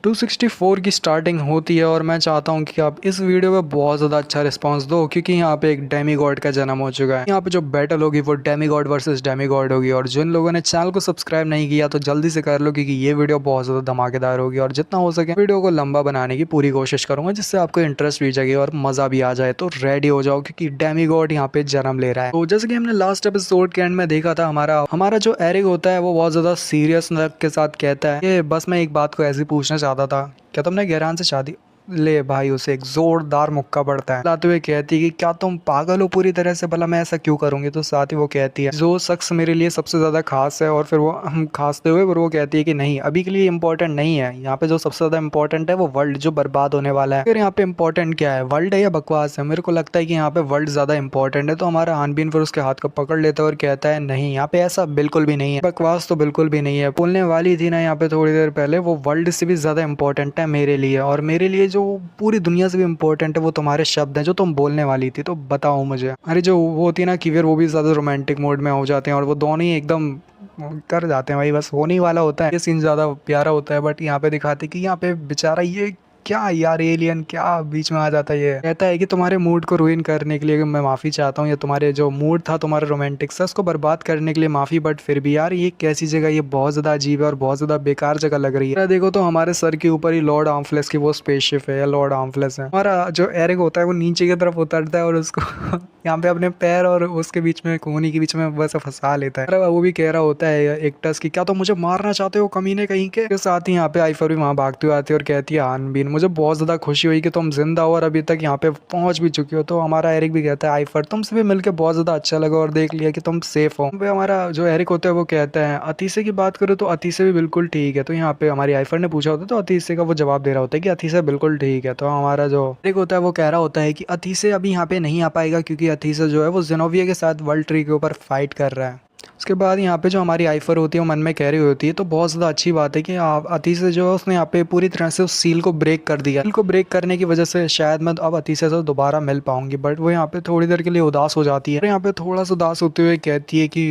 264 की स्टार्टिंग होती है और मैं चाहता हूं कि आप इस वीडियो में बहुत ज़्यादा अच्छा रिस्पांस दो, क्योंकि यहाँ पे एक डेमी गॉड का जन्म हो चुका है। यहाँ पे जो बैटल होगी वो Demi God versus Demi God होगी, और जिन लोगों ने चैनल को सब्सक्राइब नहीं किया तो जल्दी से कर लो, क्योंकि ये वीडियो बहुत ज़्यादा धमाकेदार होगी और जितना हो सके वीडियो को लंबा बनाने की पूरी कोशिश करूंगा, जिससे आपको इंटरेस्ट भी जगे और मज़ा भी आ जाए। तो रेडी हो जाओ, क्योंकि डेमी गॉड यहाँ पे जन्म ले रहा है। तो जैसे कि हमने लास्ट एपिसोड के एंड में देखा था, हमारा जो एरिक होता है वो बहुत ज़्यादा सीरियस के साथ कहता है कि बस मैं एक बात को ऐसे पूछना चाहता था, क्या तुमने गहरान से शादी ले भाई। उसे एक जोरदार मुक्का पड़ता है। लाते हुए कहती है कि क्या तुम पागल हो पूरी तरह से, भला मैं ऐसा क्यों करूंगी। तो साथ ही वो कहती है जो शख्स मेरे लिए सबसे ज्यादा खास है, और फिर वो खासते हुए वो कहती है कि नहीं, अभी के लिए इम्पोर्टेंट नहीं है। यहाँ पे जो सबसे ज्यादा इम्पोर्टेंट है वो वर्ल्ड जो बर्बाद होने वाला है। फिर यहाँ पे इम्पोर्टेंट क्या है, वर्ल्ड है या बकवास है। मेरे को लगता है कि यहाँ पे वर्ल्ड ज्यादा इंपॉर्टेंट है। तो हमारा हानबीन फिर उसके हाथ को पकड़ लेता है और कहता है नहीं, यहाँ पे ऐसा बिल्कुल भी नहीं है, बकवास तो बिल्कुल भी नहीं है। बोलने वाली थी ना यहाँ पे थोड़ी देर पहले, वो वर्ल्ड से भी ज्यादा इंपॉर्टेंट है मेरे लिए, और मेरे लिए जो पूरी दुनिया से भी इम्पोर्टेंट है वो तुम्हारे शब्द हैं जो तुम बोलने वाली थी। तो बताओ मुझे। अरे जो वो होती है ना कि फिर वो भी ज़्यादा रोमांटिक मोड में हो जाते हैं और वो दोनों ही एकदम कर जाते हैं भाई, बस होने ही वाला होता है। ये सीन ज़्यादा प्यारा होता है, बट यहाँ पे दिखाते कि यहाँ पे बेचारा ये क्या यार, एलियन क्या बीच में आ जाता है। ये कहता है कि तुम्हारे मूड को रुइन करने के लिए मैं माफ़ी चाहता हूँ, या तुम्हारे जो मूड था तुम्हारा रोमांटिक सा उसको बर्बाद करने के लिए माफ़ी, बट फिर भी यार ये कैसी जगह, ये बहुत ज़्यादा अजीब है और बहुत ज़्यादा बेकार जगह लग रही है। देखो तो हमारे सर के ऊपर ही लॉर्ड आर्मफ्लेस की वो स्पेसशिप है, या लॉर्ड आर्मफ्लेस है। हमारा जो एरिक होता है वो नीचे की तरफ उतरता है और उसको यहाँ पे अपने पैर और उसके बीच में, कोहनी के बीच में बस फंसा लेता है। वो भी कह रहा होता है एक्टस की क्या तुम मुझे मारना चाहते हो कमीने कहीं के। साथ ही यहाँ पे आइफर भी वहाँ भागते हुए आती है और कहती है हानबीन मुझे बहुत ज़्यादा खुशी हुई कि तुम जिंदा हो और अभी तक यहाँ पे पहुंच भी चुकी हो। तो हमारा एरिक भी कहता है आइफर तुमसे भी मिलकर बहुत ज़्यादा अच्छा लगा और देख लिया कि तुम सेफ हो। हमारा जो एरिक होता है वो कहता है अतीसे की बात करो तो अतीसे भी बिल्कुल ठीक है। तो यहाँ पे हमारी आइफर ने पूछा होता है तो अतीसे का वो जवाब दे रहा होता है कि अतीसे बिल्कुल ठीक है। तो हमारा जो एरिक होता है वो कह रहा होता है कि अतीसे अभी यहाँ पे नहीं आ पाएगा, क्योंकि अतीसे जो है वो जेनोविया के साथ वर्ल्ड ट्री के ऊपर फाइट कर रहा है। उसके बाद यहाँ पे जो हमारी आइफर होती है वो मन में कह रही होती है तो बहुत ज़्यादा अच्छी बात है कि अतीसे जो है उसने यहाँ पे पूरी तरह से उस सील को ब्रेक कर दिया। सील को ब्रेक करने की वजह से शायद मैं अब अतीसे से दोबारा मिल पाऊंगी, बट वो यहाँ पे थोड़ी देर के लिए उदास हो जाती है। यहाँ पे थोड़ा सा उदास होते हुए कहती है कि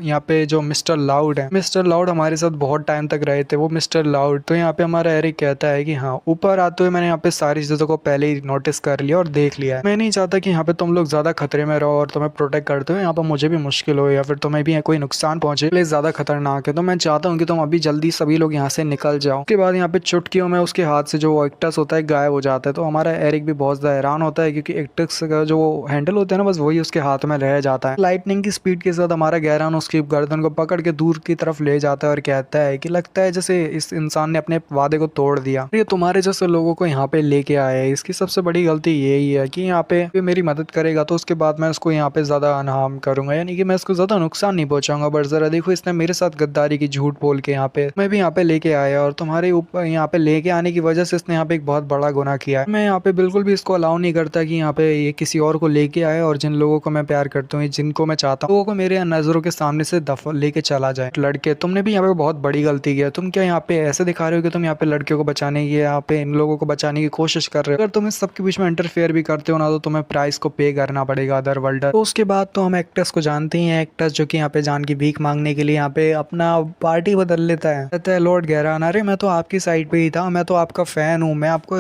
यहाँ पे जो मिस्टर लाउड है, मिस्टर लाउड हमारे साथ बहुत टाइम तक रहे थे, वो मिस्टर लाउड। तो यहाँ पे हमारा एरिक कहता है कि हाँ, ऊपर आते हुए मैंने यहाँ पे सारी चीज़ों को पहले ही नोटिस कर लिया और देख लिया है। मैं नहीं चाहता कि यहाँ पे तुम लोग ज़्यादा खतरे में रहो और तुम्हें प्रोटेक्ट करते हो यहाँ पे मुझे भी मुश्किल हो या फिर तुम्हें भी कोई नुकसान पहुंचे, इसलिए ज्यादा खतरनाक है। तो मैं चाहता हूँ कि तुम अभी जल्दी सभी लोग यहाँ से निकल जाओ। उसके बाद यहाँ पे चुटकियों में उसके हाथ से जो एक्टस होता है गायब हो जाता है। तो हमारा एरिक भी बहुत ज्यादा हैरान होता है, क्योंकि एक्टस का जो हैंडल होता है ना बस वही उसके हाथ में रह जाता है। लाइटनिंग की स्पीड के साथ हमारा गहरान उसकी गर्दन को पकड़ के दूर की तरफ ले जाता है और कहता है कि लगता है जैसे इस इंसान ने अपने वादे को तोड़ दिया, ये तुम्हारे जैसे लोगों को यहाँ पे लेके आया है। इसकी सबसे बड़ी गलती यही है कि यहाँ पे मेरी मदद करेगा तो उसके बाद मैं उसको यहाँ पे ज्यादा अनहार्म करूंगा, यानी कि मैं उसको ज्यादा नुकसान नहीं पहुंचाऊंगा। बट जरा देखो इसने मेरे साथ गद्दारी की, झूठ बोल के यहाँ पे मैं भी यहाँ पे लेके आया, और तुम्हारे ऊपर यहाँ पे लेके आने की वजह से इसने यहाँ पे एक बहुत बड़ा गुनाह किया है। मैं यहाँ पे बिल्कुल भी इसको अलाउ नहीं करता कि यहाँ पे ये किसी और को लेके आए, और जिन लोगों को मैं प्यार करता हूँ, जिनको मैं चाहता हूँ, लोगों को मेरे नजरों के सामने से दफा लेके चला जाए। लड़के तुमने भी यहाँ पे बहुत बड़ी गलती की है। तुम क्या यहाँ पे ऐसे दिखा रहे हो कि तुम यहाँ पे लड़कियों को बचाने की, यहाँ पे इन लोगों को बचाने की कोशिश कर रहे हो। अगर तुम इस सबके बीच में इंटरफेयर भी करते हो ना, तो तुम्हें प्राइस को पे करना पड़ेगा अदर वर्ल्ड। तो उसके बाद तो हम एक्टर्स को जानते ही हैं, एक्टर्स जो कि यहाँ पे जान की भीख मांगने के लिए यहाँ पे अपना पार्टी बदल लेता है। कहता है लॉर्ड गहरान, अरे मैं तो आपकी साइड पे ही था, मैं तो आपका फैन हूँ, मैं आपको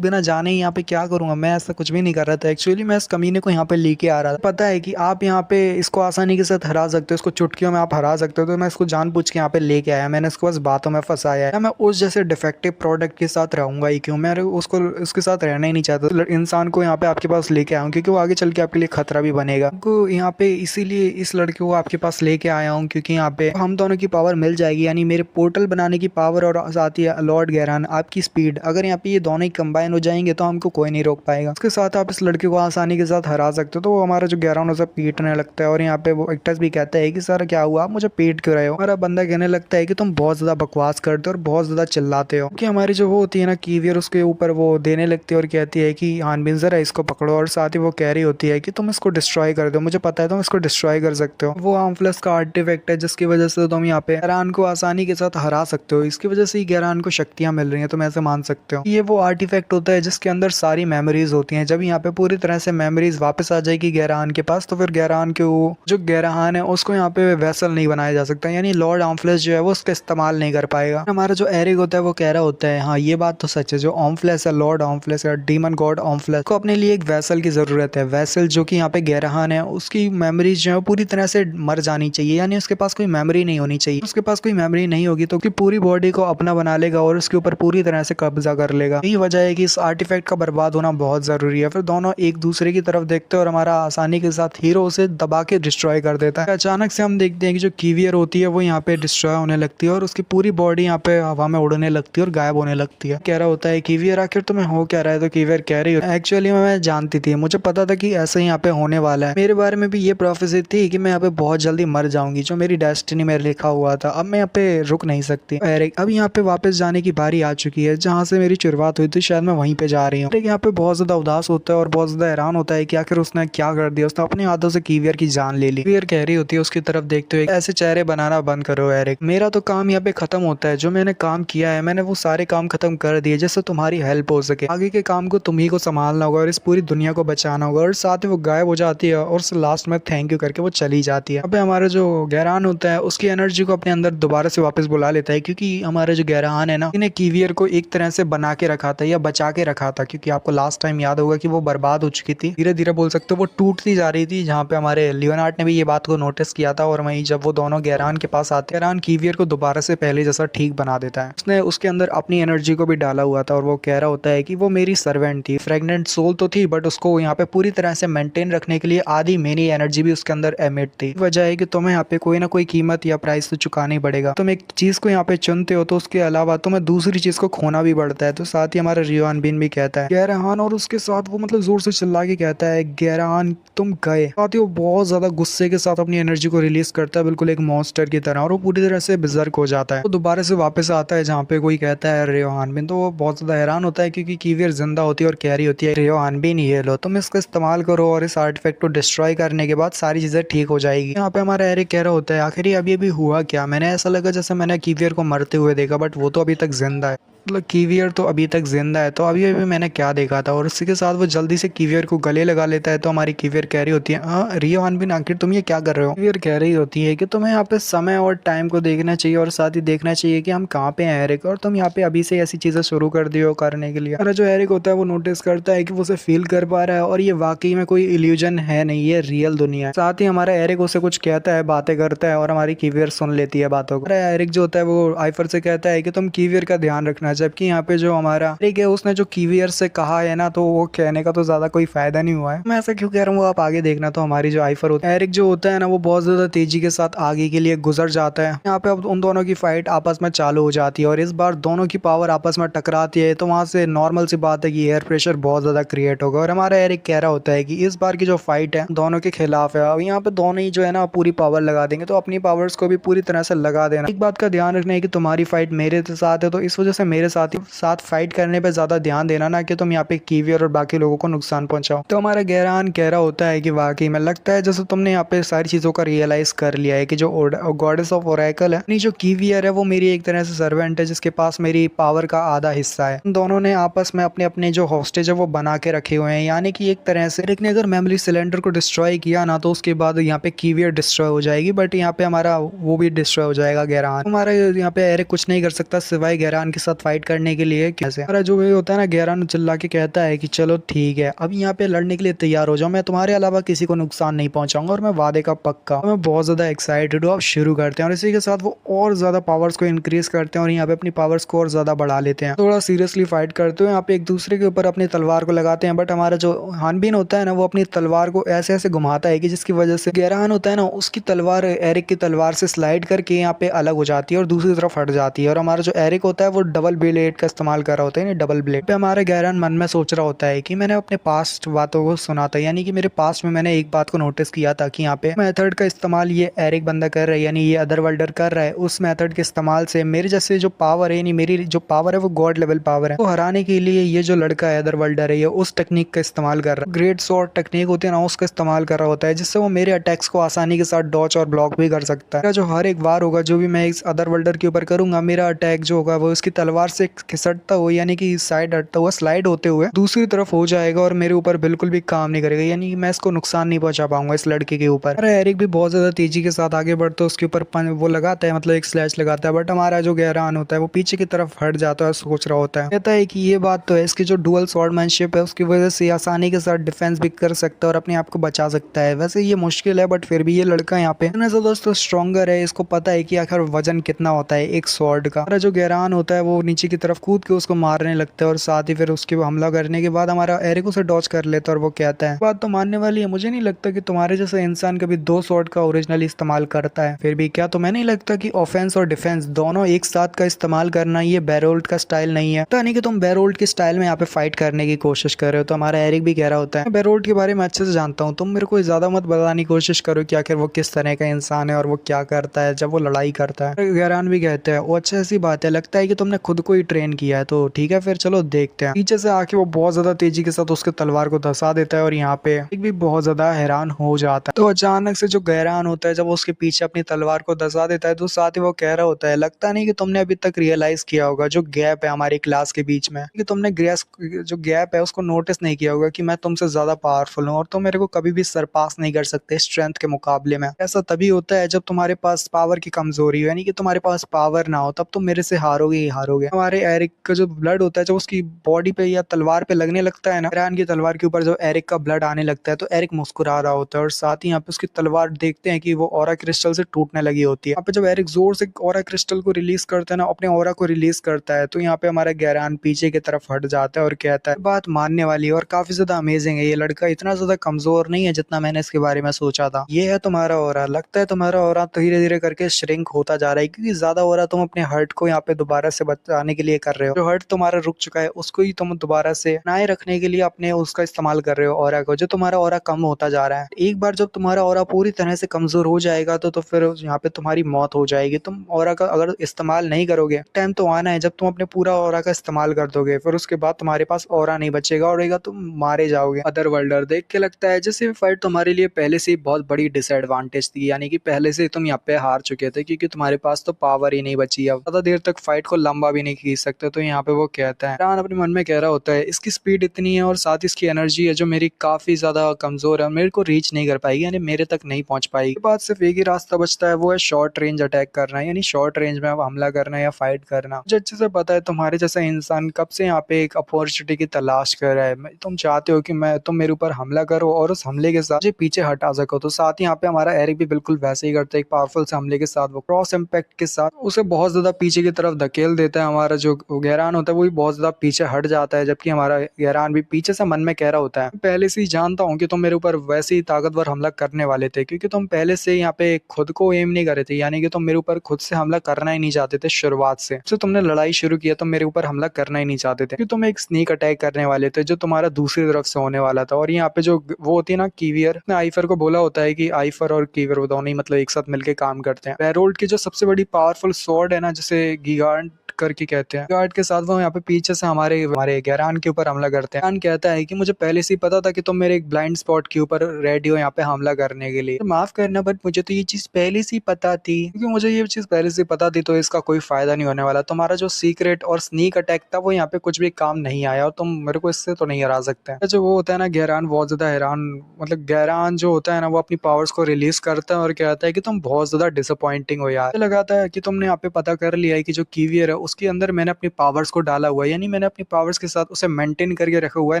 बिना जाने ही यहाँ पे क्या करूंगा, मैं ऐसा कुछ भी नहीं कर रहा था। एक्चुअली मैं इस कमीने को यहाँ पे लेके आ रहा था। पता है कि आप यहाँ पे इसको आसानी के साथ हरा सकते हो, इसको चुटकियों में आप हरा सकते हो, तो मैं इसको जानबूझ के यहाँ पे लेके आया। मैंने इसको बस बातों में फंसाया है। मैं उस जैसे डिफेक्टिव प्रोडक्ट के साथ रहूंगा ही क्यों, मैं उसको उसके साथ रहना ही नहीं चाहता। इंसान को यहाँ पे आपके पास लेके आया हूँ क्योंकि वो आगे चल के आपके लिए खतरा भी बनेगा। यहाँ पे इसीलिए इस लड़के को आपके पास लेके आया हूँ, क्योंकि यहाँ पे हम दोनों की पावर मिल जाएगी, यानी मेरे पोर्टल बनाने की पावर और साथ ही लॉर्ड गहरान आपकी स्पीड, अगर यहाँ पे ये दोनों ही कंबाइन हो जाएंगे तो हमको कोई नहीं रोक पाएगा। उसके साथ आप इस लड़के को आसानी के साथ हरा सकते हो। तो वो हमारा जो गहरान उसे पीटने लगता है, और यहाँ पे वो एक्टर्स भी कहता है कि सर क्या हुआ, आप मुझे पीट क्यों रहे हो। हमारा बंदा कहने लगता है कि तुम बहुत ज्यादा बकवास करते हो और बहुत ज्यादा चिल्लाते हो। कि हमारी जो वो होती है ना कीवियर, उसके ऊपर वो देने लगती है और कहती है कि हानबीन जरा इसको पकड़ो, और साथ ही वो कह रही होती है कि तुम इसको डिस्ट्रॉय कर दो, मुझे पता है तुम इसको डिस्ट्रॉय कर सकते हो। वो ऑम्फ्लेस का आर्टिफैक्ट है जिसकी वजह से तुम यहाँ पे गैरान को आसानी के साथ हरा सकते हो। इसकी वजह से ही गैरान को शक्तियां मिल रही हैं, तुम ऐसे मान सकते हो। ये वो आर्टिफैक्ट होता है जिसके अंदर सारी मेमोरीज होती हैं। जब यहाँ पे पूरी तरह से मेमोरीज वापस आ जाएगी गैरान के पास, तो फिर गैरान के वो जो गैरान है उसको यहाँ पे वेसल नहीं बनाया जा सकता, यानी लॉर्ड ऑम्फ्लेस जो है वो उसका इस्तेमाल नहीं कर पाएगा। हमारा जो एरिक होता है वो कह रहा होता है, हाँ ये बात तो सच है, जो ऑम्फ्लेस है, लॉर्ड ऑम्फ्लेस है, डीमन गॉड ऑम्फ्लेस को अपने लिए एक वेसल की जरूरत है। वेसल जो कि यहाँ पे गैरान है उसकी मेमोरीज जो है पूरी तरह से मर जानी चाहिए, यानी उसके पास कोई मेमोरी नहीं होनी चाहिए। उसके पास कोई मेमोरी नहीं होगी तो पूरी बॉडी को अपना बना लेगा और उसके ऊपर पूरी तरह से कब्जा कर लेगा। यही वजह है कि इस आर्टिफैक्ट का बर्बाद होना बहुत जरूरी है। फिर दोनों एक दूसरे की तरफ देखते हैं और हमारा आसानी के साथ हीरो उसे दबा के डिस्ट्रॉय कर देता है। अचानक से हम देखते हैं कि जो कीवियर होती है वो यहाँ पे डिस्ट्रॉय होने लगती है और उसकी पूरी बॉडी यहाँ पे हवा में उड़ने लगती है और गायब होने लगती है। कह रहा होता है कीवियर आखिर तुम्हें हो क्या रहा है, तो कीवियर कह रही है एक्चुअली मैं जानती थी, मुझे पता था कि ऐसा ही यहाँ पे होने वाला है। मेरे बारे में भी ये प्रोफेसी थी कि मैं यहाँ पे बहुत जल्दी मर जाऊंगी, जो मेरी डेस्टिनी में लिखा हुआ था। अब मैं यहाँ पे रुक नहीं सकती। एरिक अब यहाँ पे वापस जाने की बारी आ चुकी है, जहाँ से मेरी शुरुआत हुई थी शायद मैं वहीं पे जा रही हूँ। एरिक यहाँ पे बहुत ज्यादा उदास होता है और बहुत ज्यादा हैरान होता है कि आखिर उसने क्या कर दिया, उसने अपने हाथों से कीवियर की जान ले ली। कीवियर कह रही होती है उसकी तरफ देखते हुए, ऐसे चेहरे बनाना बंद करो एरिक, मेरा तो काम यहाँ पे खत्म होता है। जो मैंने काम किया है मैंने वो सारे काम खत्म कर दिए जिससे तुम्हारी हेल्प हो सके। आगे के काम को तुम ही को संभालना होगा और इस पूरी दुनिया को बचाना होगा। और साथ ही वो गायब हो जाती है और लास्ट में थैंक यू करके वो चली जाती है। अब हमारा जो गैरान होता है उसकी एनर्जी को अपने अंदर दोबारा से वापस बुला लेता है, क्योंकि हमारा जो गैरान है ना, इन्हें कीवियर को एक तरह से बना के रखा था या बचा के रखा था, क्योंकि आपको लास्ट टाइम याद होगा कि वो बर्बाद हो चुकी थी, धीरे धीरे बोल सकते हो वो टूटती जा रही थी। जहाँ पे हमारे लियोनार्ड ने भी ये बात को नोटिस किया था और वहीं जब वो दोनों गैरान के पास आते हैं, गैरान कीवियर को दोबारा से पहले जैसा ठीक बना देता है। उसने उसके अंदर अपनी एनर्जी को भी डाला हुआ था और वो कह रहा होता है कि वो मेरी सर्वेंट थी, प्रेग्नेंट सोल तो थी बट उसको यहाँ पे पूरी तरह से मेंटेन रखने के लिए आधी मेरी एनर्जी भी उसके अंदर एमिट थी। वजह है कि तुम्हें यहाँ पे कोई ना कोई कीमत या प्राइस तो चुकाना ही पड़ेगा। तुम एक चीज को यहाँ पे चुनते हो तो उसके अलावा तुम्हें दूसरी चीज को खोना भी पड़ता है। तो साथ ही हमारा रियोन बिन भी कहता है गैरान, और उसके साथ वो मतलब जोर से चिल्ला के कहता है गैरान तुम गए। साथ ही वो बहुत ज्यादा गुस्से के साथ अपनी एनर्जी को रिलीज करता है, बिल्कुल एक मॉन्स्टर की तरह, और वो पूरी तरह से बिजर्क हो जाता है। वो दोबारा से वापस आता है जहाँ पे कोई कहता है रियोन बिन, तो वो बहुत ज्यादा हैरान होता है क्योंकि कीवियर जिंदा होती है और कह रही होती है रियोन बिन ये लो तुम इसका इस्तेमाल करो और इस आर्टिफैक्ट को डिस्ट्रॉय करने के बाद सारी चीजें ठीक हो जाएगी। यहाँ पे हमारा एरिक कह रहा होता है आखिर अभी अभी हुआ क्या, मैंने ऐसा लगा जैसे मैंने कीवियर को मरते हुए देखा, बट वो तो अभी तक जिंदा है। मतलब कीवियर तो अभी तक जिंदा है, तो अभी अभी मैंने क्या देखा था। और उसी के साथ वो जल्दी से कीवियर को गले लगा लेता है। तो हमारी कीवियर कह रही होती है हाँ रियोन बिन आखिर तुम ये क्या कर रहे हो। कीवियर कह रही होती है कि तुम्हें यहाँ पे समय और टाइम को देखना चाहिए और साथ ही देखना चाहिए कि हम कहाँ पे हैं एरिक, और तुम यहाँ पे अभी से ऐसी चीजें शुरू कर दी हो करने के लिए। और जो एरिक होता है वो नोटिस करता है कि वो उसे फील कर पा रहा है और ये वाकई में कोई इल्यूजन है नहीं, ये रियल दुनिया है। साथ ही हमारा एरिक उसे कुछ कहता है, बातें करता है और हमारी कीवियर सुन लेती है बातों को। एरिक जो होता है वो आइफर से कहता है कि तुम कीवियर का ध्यान रखना, जबकि यहाँ पे जो हमारा एरिक है उसने जो कीवियर से कहा है ना, तो वो कहने का तो ज्यादा कोई फायदा नहीं हुआ है। मैं ऐसा क्यों कह रहा हूँ आप आगे देखना। तो हमारी जो आइफर होता है, एरिक जो होता है ना, वो बहुत ज्यादा तेजी के साथ आगे के लिए गुजर जाता है। यहाँ पे अब उन दोनों की फाइट आपस में चालू हो जाती है और इस बार दोनों की पावर आपस में टकराती है। तो वहां से नॉर्मल सी बात है कि एयर प्रेशर बहुत ज्यादा क्रिएट होगा और हमारा एरिक कह रहा होता है कि इस बार की जो फाइट है दोनों के खिलाफ है। अब यहाँ पे दोनों ही जो है ना पूरी पावर लगा देंगे, तो अपनी पावर्स को भी पूरी तरह से लगा देना। एक बात का ध्यान रखना है कि तुम्हारी फाइट मेरे साथ है, तो इस वजह से मेरे साथ फाइट करने पे ज्यादा ध्यान देना ना कि तुम यहाँ पे कीवियर और बाकी लोगों को नुकसान पहुंचाओ। तो हमारा गैरान कह रहा होता है कि वाकई में लगता है जैसे तुमने यहाँ पे सारी चीजों का रियलाइज कर लिया है कि जो गॉडेस ऑफ ओरेकल है, जो कीवियर है, वो मेरी एक तरह से सर्वेंट है जिसके पास मेरी पावर का आधा हिस्सा है। दोनों ने आपस में अपने अपने जो हॉस्टेज है वो बना के रखे हुए हैं, यानी कि एक तरह से एरिक ने अगर मेमोरी सिलेंडर को डिस्ट्रॉय किया ना, तो उसके बाद यहाँ पे कीवियर डिस्ट्रॉय हो जाएगी, बट यहाँ पे हमारा वो भी डिस्ट्रॉय हो जाएगा गैरान। हमारा यहाँ पे एरिक कुछ नहीं कर सकता सिवाय गैरान के साथ फाइट करने के लिए। कैसे हमारा जो ये होता है ना, गैरान चिल्ला के कहता है कि चलो ठीक है अब यहाँ पे लड़ने के लिए तैयार हो जाओ, मैं तुम्हारे अलावा किसी को नुकसान नहीं पहुंचाऊंगा और मैं वादे का पक्का। मैं बहुत ज्यादा एक्साइटेड हूँ, अब शुरू करते हैं। और इसी के साथ वो और ज्यादा पावर्स को इंक्रीज करते हैं और यहाँ पे अपनी पावर्स को और ज्यादा बढ़ा लेते हैं। थोड़ा सीरियसली फाइट करते हुए यहाँ पे एक दूसरे के ऊपर अपनी तलवार को लगाते हैं, बट हमारा जो हानबीन होता है ना, वो अपनी तलवार को ऐसे ऐसे घुमाता है कि जिसकी वजह से गैरान होता है ना, उसकी तलवार एरिक की तलवार से स्लाइड करके यहाँ पे अलग हो जाती है और दूसरी तरफ हट जाती है। और हमारा जो एरिक होता है वो डबल ब्लेड का इस्तेमाल कर रहा होता है, डबल ब्लेड पे। हमारा गैरान मन में सोच रहा होता है कि मैंने अपने पास्ट बातों को सुना था, यानी कि मेरे पास्ट में मैंने एक बात को नोटिस किया था कि यहाँ पे मेथड का इस्तेमाल ये एरिक बंदा कर रहा है, यानी ये अदर वर्ल्डर कर रहा है। उस मेथड के इस्तेमाल से मेरे जैसे जो पावर है, यानी मेरी जो पावर है वो गॉड लेवल पावर है, तो हराने के लिए ये जो लड़का है अदर वर्ल्डर है, ये उस टेक्निक का इस्तेमाल कर रहा है। ग्रेट स्वॉर्ड टेक्निक होती है ना, उसका इस्तेमाल कर रहा होता है, जिससे वो मेरे अटैक्स को आसानी के साथ डॉच और ब्लॉक भी कर सकता है। जो हर एक बार होगा जो भी मैं इस अदर वर्ल्डर के ऊपर करूंगा, मेरा अटैक जो होगा वो उसकी तलवार से खिसटता हुआ, यानी कि साइड हटता हुआ, स्लाइड होते हुए दूसरी तरफ हो जाएगा और मेरे ऊपर बिल्कुल भी काम नहीं करेगा, यानी कि मैं इसको नुकसान नहीं पहुंचा पाऊंगा इस लड़के के ऊपर। अरे एरिक भी बहुत ज्यादा तेजी के साथ आगे बढ़ता है, उसके ऊपर वो लगाता है, मतलब एक स्लैश लगाता है, बट हमारा जो गैरान होता है वो पीछे की तरफ हट जाता है, सोच रहा होता है, कहता है कि ये बात तो है, इसकी जो डुअल स्वॉर्डमैनशिप है उसकी वजह से आसानी के साथ डिफेंस भी कर सकता है और अपने आप को बचा सकता है। वैसे ये मुश्किल है, बट फिर भी ये लड़का यहाँ पे दोस्तों स्ट्रॉन्गर है, इसको पता है कि आखिर वजन कितना होता है एक स्वॉर्ड का। हमारा जो गैरान होता है वो नीचे की तरफ कूद के उसको मारने लगता है और साथ ही फिर उसके हमला करने के बाद हमारा एरिक उसे डॉच कर लेता है और वो कहता है बात तो मानने वाली है, मुझे नहीं लगता कि तुम्हारे जैसा इंसान कभी दो स्वॉर्ड का ओरिजिनली इस्तेमाल करता है। फिर भी क्या तुम्हें नहीं लगता कि ऑफेंस और डिफेंस दोनों एक साथ का इस्तेमाल करना ये बैरोल्ट का स्टाइल नहीं है? तो यानी कि तुम बैरोल्ट के स्टाइल में यहाँ पे फाइट करने की कोशिश कर रहे हो। तो हमारा एरिक भी कह रहा होता है बैरोल्ट के बारे में अच्छे से जानता हूँ, तुम मेरे को ज्यादा मत बताने की कोशिश करो कि आखिर वो किस तरह का इंसान है और वो क्या करता है जब वो लड़ाई करता है। गैरान भी कहते हैं वो अच्छा ऐसी बात है, लगता है कि तुमने खुद को ही ट्रेन किया है, तो ठीक है फिर चलो देखते हैं। पीछे से आके वो बहुत ज्यादा तेजी के साथ उसके तलवार को धसा देता है और यहाँ पे एक भी बहुत ज्यादा हैरान हो जाता है। तो अचानक से जो गैरान होता है जब उसके पीछे अपनी तलवार को धसा देता है तो साथ ही वो कह रहा होता है लगता नहीं कि तुमने अभी तक रियलाइज किया होगा जो गैप है हमारी क्लास के बीच में, कि तुमने जो गैप है उसको नोटिस नहीं किया होगा कि मैं तुमसे ज्यादा पावरफुल हूँ और तुम मेरे को कभी भी सरपास नहीं कर सकते स्ट्रेंथ के मुकाबले में। ऐसा तभी होता है जब तुम्हारे पास पावर की कमजोरी हो, यानी कि तुम्हारे पास पावर ना हो, तब तुम मेरे से हारोगे ही हारोगे। हमारे एरिक का जो ब्लड होता है जब उसकी बॉडी पे या तलवार पे लगने लगता है ना, ईरान की तलवार के ऊपर जो एरिक का ब्लड आने लगता है तो एरिक मुस्कुरा रहा होता है और साथ ही यहाँ पे उसकी तलवार देखते हैं कि वो ऑरा क्रिस्टल से टूटने लगी होती है। यहाँ पे जब एरिक जोर से ऑरा क्रिस्टल को रिलीज करता है ना, अपने ऑरा को रिलीज करता है, तो यहाँ पे हमारा गैरान पीछे की तरफ हट जाता है और कहता है बात मानने वाली है और काफी ज्यादा अमेजिंग है, ये लड़का इतना ज्यादा कमजोर नहीं है जितना मैंने इसके बारे में सोचा था। ये है तुम्हारा ऑरा, लगता है तुम्हारा ऑरा धीरे धीरे करके श्रिंक होता जा रहा है, क्योंकि ज्यादा ऑरा तुम अपने हर्ट को यहाँ पे दोबारा से बचाने के लिए कर रहे हो। जो हर्ट तुम्हारा रुक चुका है उसको ही तुम दोबारा से बनाए रखने के लिए अपने उसका इस्तेमाल कर रहे हो ऑरा को, जो तुम्हारा ऑरा कम होता जा रहा है। एक बार जब तुम्हारा ऑरा पूरी तरह से कमजोर हो जाएगा तो फिर यहाँ पे तुम्हारी मौत हो जाएगी। तुम ऑरा का अगर इस्तेमाल नहीं करोगे, टाइम तो आना है जब तुम अपने पूरा ऑरा का इस्तेमाल कर दोगे, फिर उसके बाद तुम्हारे पास ऑरा नहीं बचेगा और तुम मारे जाओगे। अदर वर्ल्डर देख के लगता है जैसे फाइट तुम्हारे लिए पहले से ही बहुत बड़ी डिसएडवांटेज थी, यानी कि पहले से तुम यहाँ पे हार चुके थे क्योंकि तुम्हारे पास तो पावर ही नहीं बची, अब ज्यादा देर तक फाइट को लंबा भी नहीं खींच सकते। तो यहाँ पे वो कहता है रान अपने मन में कह रहा होता है इसकी स्पीड इतनी है और साथ ही इसकी एनर्जी है जो मेरी काफी ज्यादा कमजोर है, मेरे को रीच नहीं कर पाएगी, यानी मेरे तक नहीं पहुंच पाएगी। बात सिर्फ एक ही रास्ता बचता है, वो है शॉर्ट रेंज अटैक करना, यानी शॉर्ट रेंज में हमला करना या फाइट करना। मुझे अच्छे से पता है तुम्हारे जैसा इंसान कब से यहाँ पे एक अपॉर्चुनिटी की तलाश कर रहा है, तुम चाहते हो कि तुम मेरे ऊपर हमला करो और उस हमले के साथ मुझे पीछे हटा सको। तो साथ ही यहाँ पे हमारा एरिक भी बिल्कुल वैसे ही करता है, एक पावरफुल से हमले के साथ वो क्रॉस इम्पैक्ट के साथ उसे बहुत ज्यादा पीछे की तरफ धकेल देता है। हमारा जो गैरान होता है वो भी बहुत ज्यादा पीछे हट जाता है, जबकि हमारा गैरान भी पीछे से मन में कह रहा होता है पहले से ही जानता हूँ कि तुम मेरे ऊपर वैसे ही ताकतवर हमला करने वाले थे, क्योंकि तुम पहले से यहाँ पे खुद को एम नहीं करे थे, यानी कि तुम मेरे ऊपर खुद से हमला करना ही नहीं चाहते थे शुरुआत से। तो तुमने लड़ाई शुरू किया तो मेरे ऊपर हमला करना ही नहीं चाहते थे, क्योंकि तुम एक स्नीक अटैक करने वाले थे जो तुम्हारा दूसरी तरफ से होने वाला था। और यहाँ पे जो वो होती है ना कीवियर ने आइफर को बोला होता है कि आइफर और कीवियर वो दोनों ही मतलब एक साथ मिलकर काम करते हैं। बैरोल्ट की जो सबसे बड़ी पावरफुल स्वॉर्ड है ना, जिसे गिगार्ड करके कहते हैं, गार्ड के साथ वो यहाँ पे पीछे से हमारे गैरान के ऊपर हमला करते हैं। गैरान कहता है कि मुझे पहले से ही पता था कि तुम मेरे एक ब्लाइंड स्पॉट के ऊपर रेडी हो यहाँ पे हमला करने के लिए, तो माफ करना बट मुझे तो ये चीज पहले से ही पता थी, क्योंकि मुझे ये चीज पहले से पता थी तो इसका कोई फायदा नहीं होने वाला। तुम्हारा जो सीक्रेट और स्नीक अटैक था वो यहाँ पे कुछ भी काम नहीं आया और तुम मेरे को इससे तो नहीं हरा सकते। जो वो होता है ना गैरान बहुत ज्यादा हैरान, मतलब गैरान जो होता है ना वो अपनी पावर्स को रिलीज करता है और कहता है कि तुम बहुत ज्यादा डिसअपॉइंटिंग हो यार, लगाता है कि तुमने यहाँ पे पता कर लिया है कि जो कीवियर है उसके अंदर मैंने अपनी पावर्स को डाला हुआ है, यानी मैंने अपनी पावर्स के साथ उसे मेंटेन करके रखा हुआ है,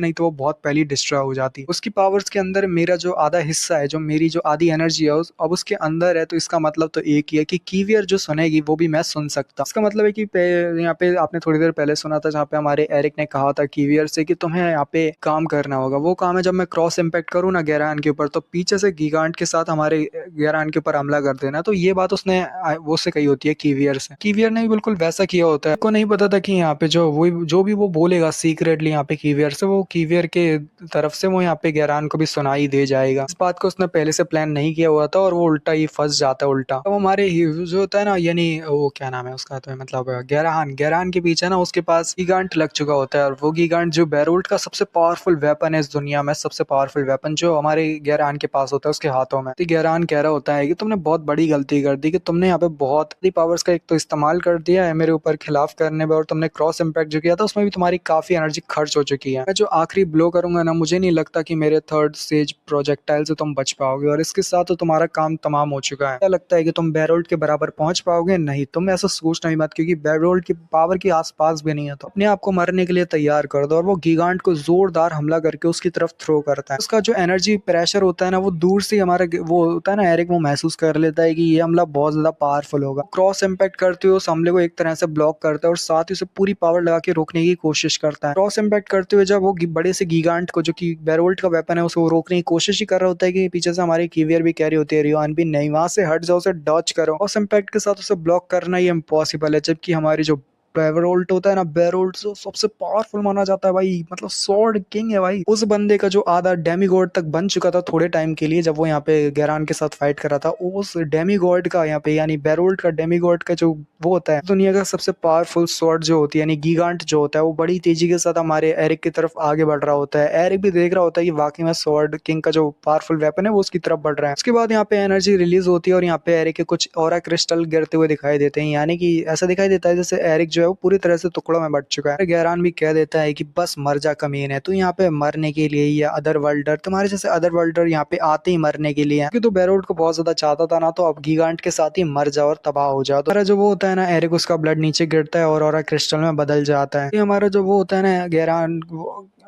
नहीं तो वो बहुत पहले डिस्ट्रॉय हो जाती। उसकी पावर्स के अंदर मेरा जो आधा हिस्सा है, जो मेरी जो आधी एनर्जी है अब उसके अंदर है, तो इसका मतलब तो एक ही है कि कीवियर जो सुनेगी वो भी मैं सुन सकता। इसका मतलब है कि यहाँ पे आपने थोड़ी देर पहले सुना था जहाँ पे हमारे एरिक ने कहा था कीवियर से कि तुम्हें यहाँ पे काम करना होगा, वो काम है जब मैं क्रॉस इम्पैक्ट करूँ ना गैरान के ऊपर तो पीछे से गिगांट के साथ हमारे गैरान के ऊपर हमला कर देना। तो ये बात उसने वो से कही होती है कीवियर से। कीवियर ने भी बिल्कुल वैसा किया होता है। को नहीं पता था कि यहाँ पे जो भी वो बोलेगा सीक्रेटली यहाँ पे कीवियर से, वो कीवियर के तरफ से वो यहाँ पे गैरान को भी सुनाई दे जाएगा। इस बात को उसने पहले से प्लान नहीं किया हुआ था और वो उल्टा ही फंस जाता है उल्टा। तो हमारे जो होता है ना, यानी वो क्या नाम है उसका, तो मतलब गैरान गैरान के पीछे ना उसके पास गीगांट लग चुका होता है, और वो गीगांट जो बेरोल्ट का सबसे पावरफुल वेपन है इस दुनिया में, सबसे पावरफुल वेपन जो हमारे गैरान के पास होता है उसके हाथों में। तो गैरान कह रहा होता है कि तुमने बहुत बड़ी गलती कर दी, कि तुमने यहाँ पे बहुत पावर्स का एक तो इस्तेमाल कर दिया है मेरे ऊपर खिलाफ करने में, और तुमने क्रॉस इम्पैक्ट जो किया था उसमें भी तुम्हारी काफी एनर्जी खर्च हो चुकी है। मैं जो आखिरी ब्लो करूंगा ना, मुझे नहीं लगता कि मेरे थर्ड स्टेज प्रोजेक्टाइल से तुम बच पाओगे, और इसके साथ तो तुम्हारा काम तमाम हो चुका है। क्या लगता है कि तुम बेरोल्ट के बराबर पहुंच पाओगे? नहीं, तुम ऐसा सोचना ही मत, क्योंकि बेरोल्ट की पावर के आसपास भी नहीं है। तो अपने आप को मरने के लिए तैयार कर दो। और वो गीगांट को जोरदार हमला करके उसकी तरफ थ्रो करता है। उसका जो एनर्जी प्रेशर होता है ना, वो दूर से हमारा वो होता है ना, एरिक वो महसूस कर लेता है कि ये हमला बहुत ज्यादा पावरफुल होगा। क्रॉस इम्पैक्ट करते हुए उस हमले को एक तरह से ब्लॉक करता है और साथ ही उसे पूरी पावर लगा के रोकने की कोशिश करता है। क्रॉस इम्पैक्ट करते हुए जब वो बड़े से गीगांट को, जो कि बेरोल्ट का वेपन है, उसको रोकने की कोशिश ही कर रहा होता है कि पीछे से हमारी कीवियर भी कह रही होती है रियोन भी नहीं, वहां से हट जाओ, उसे डॉच करो। क्रॉस इम्पैक्ट के साथ उसे ब्लॉक करना ही इम्पॉसिबल है, जबकि हमारी जो बेरोल्ट होता है ना, बेरोल्ट सबसे पावरफुल माना जाता है भाई, मतलब स्वॉर्ड किंग है भाई। उस बंदे का जो आधा डेमीगॉड तक बन चुका था थोड़े टाइम के लिए, जब वो यहाँ पे गैरान के साथ फाइट कर रहा था, उस डेमीगॉड का यहाँ पे, यानी बेरोल्ट का डेमीगॉड का जो वो होता है दुनिया का सबसे पावरफुल स्वॉर्ड जो होती है, यानी गीगांट जो होता है, वो बड़ी तेजी के साथ हमारे एरिक की तरफ आगे बढ़ रहा होता है। एरिक भी देख रहा होता है कि वाकई में स्वॉर्ड किंग का जो पावरफुल वेपन है वो उसकी तरफ बढ़ रहा है। उसके बाद यहाँ पे एनर्जी रिलीज होती है और यहाँ पे एरिक के कुछ ऑरा क्रिस्टल गिरते हुए दिखाई देते हैं, यानी कि ऐसा दिखाई देता है जैसे एरिक जो है वो पूरी तरह से टुकड़ों में बट चुका है। गैरान भी कह देता है कि बस मर जा कमीने, तू यहाँ पे मरने के लिए, या अदर वर्ल्डर तुम्हारे जैसे अदर वर्ल्डर यहाँ पे आते ही मरने के लिए, क्योंकि तू बेरोल्ट को बहुत ज्यादा चाहता था ना, तो अब गीगांट के साथ ही मर जा और तबाह हो जा। तो हमारा जो वो होता है ना एरिक, उसका ब्लड नीचे गिरता है और ऑरा क्रिस्टल में बदल जाता है। ये हमारा जो वो होता है ना गैरान,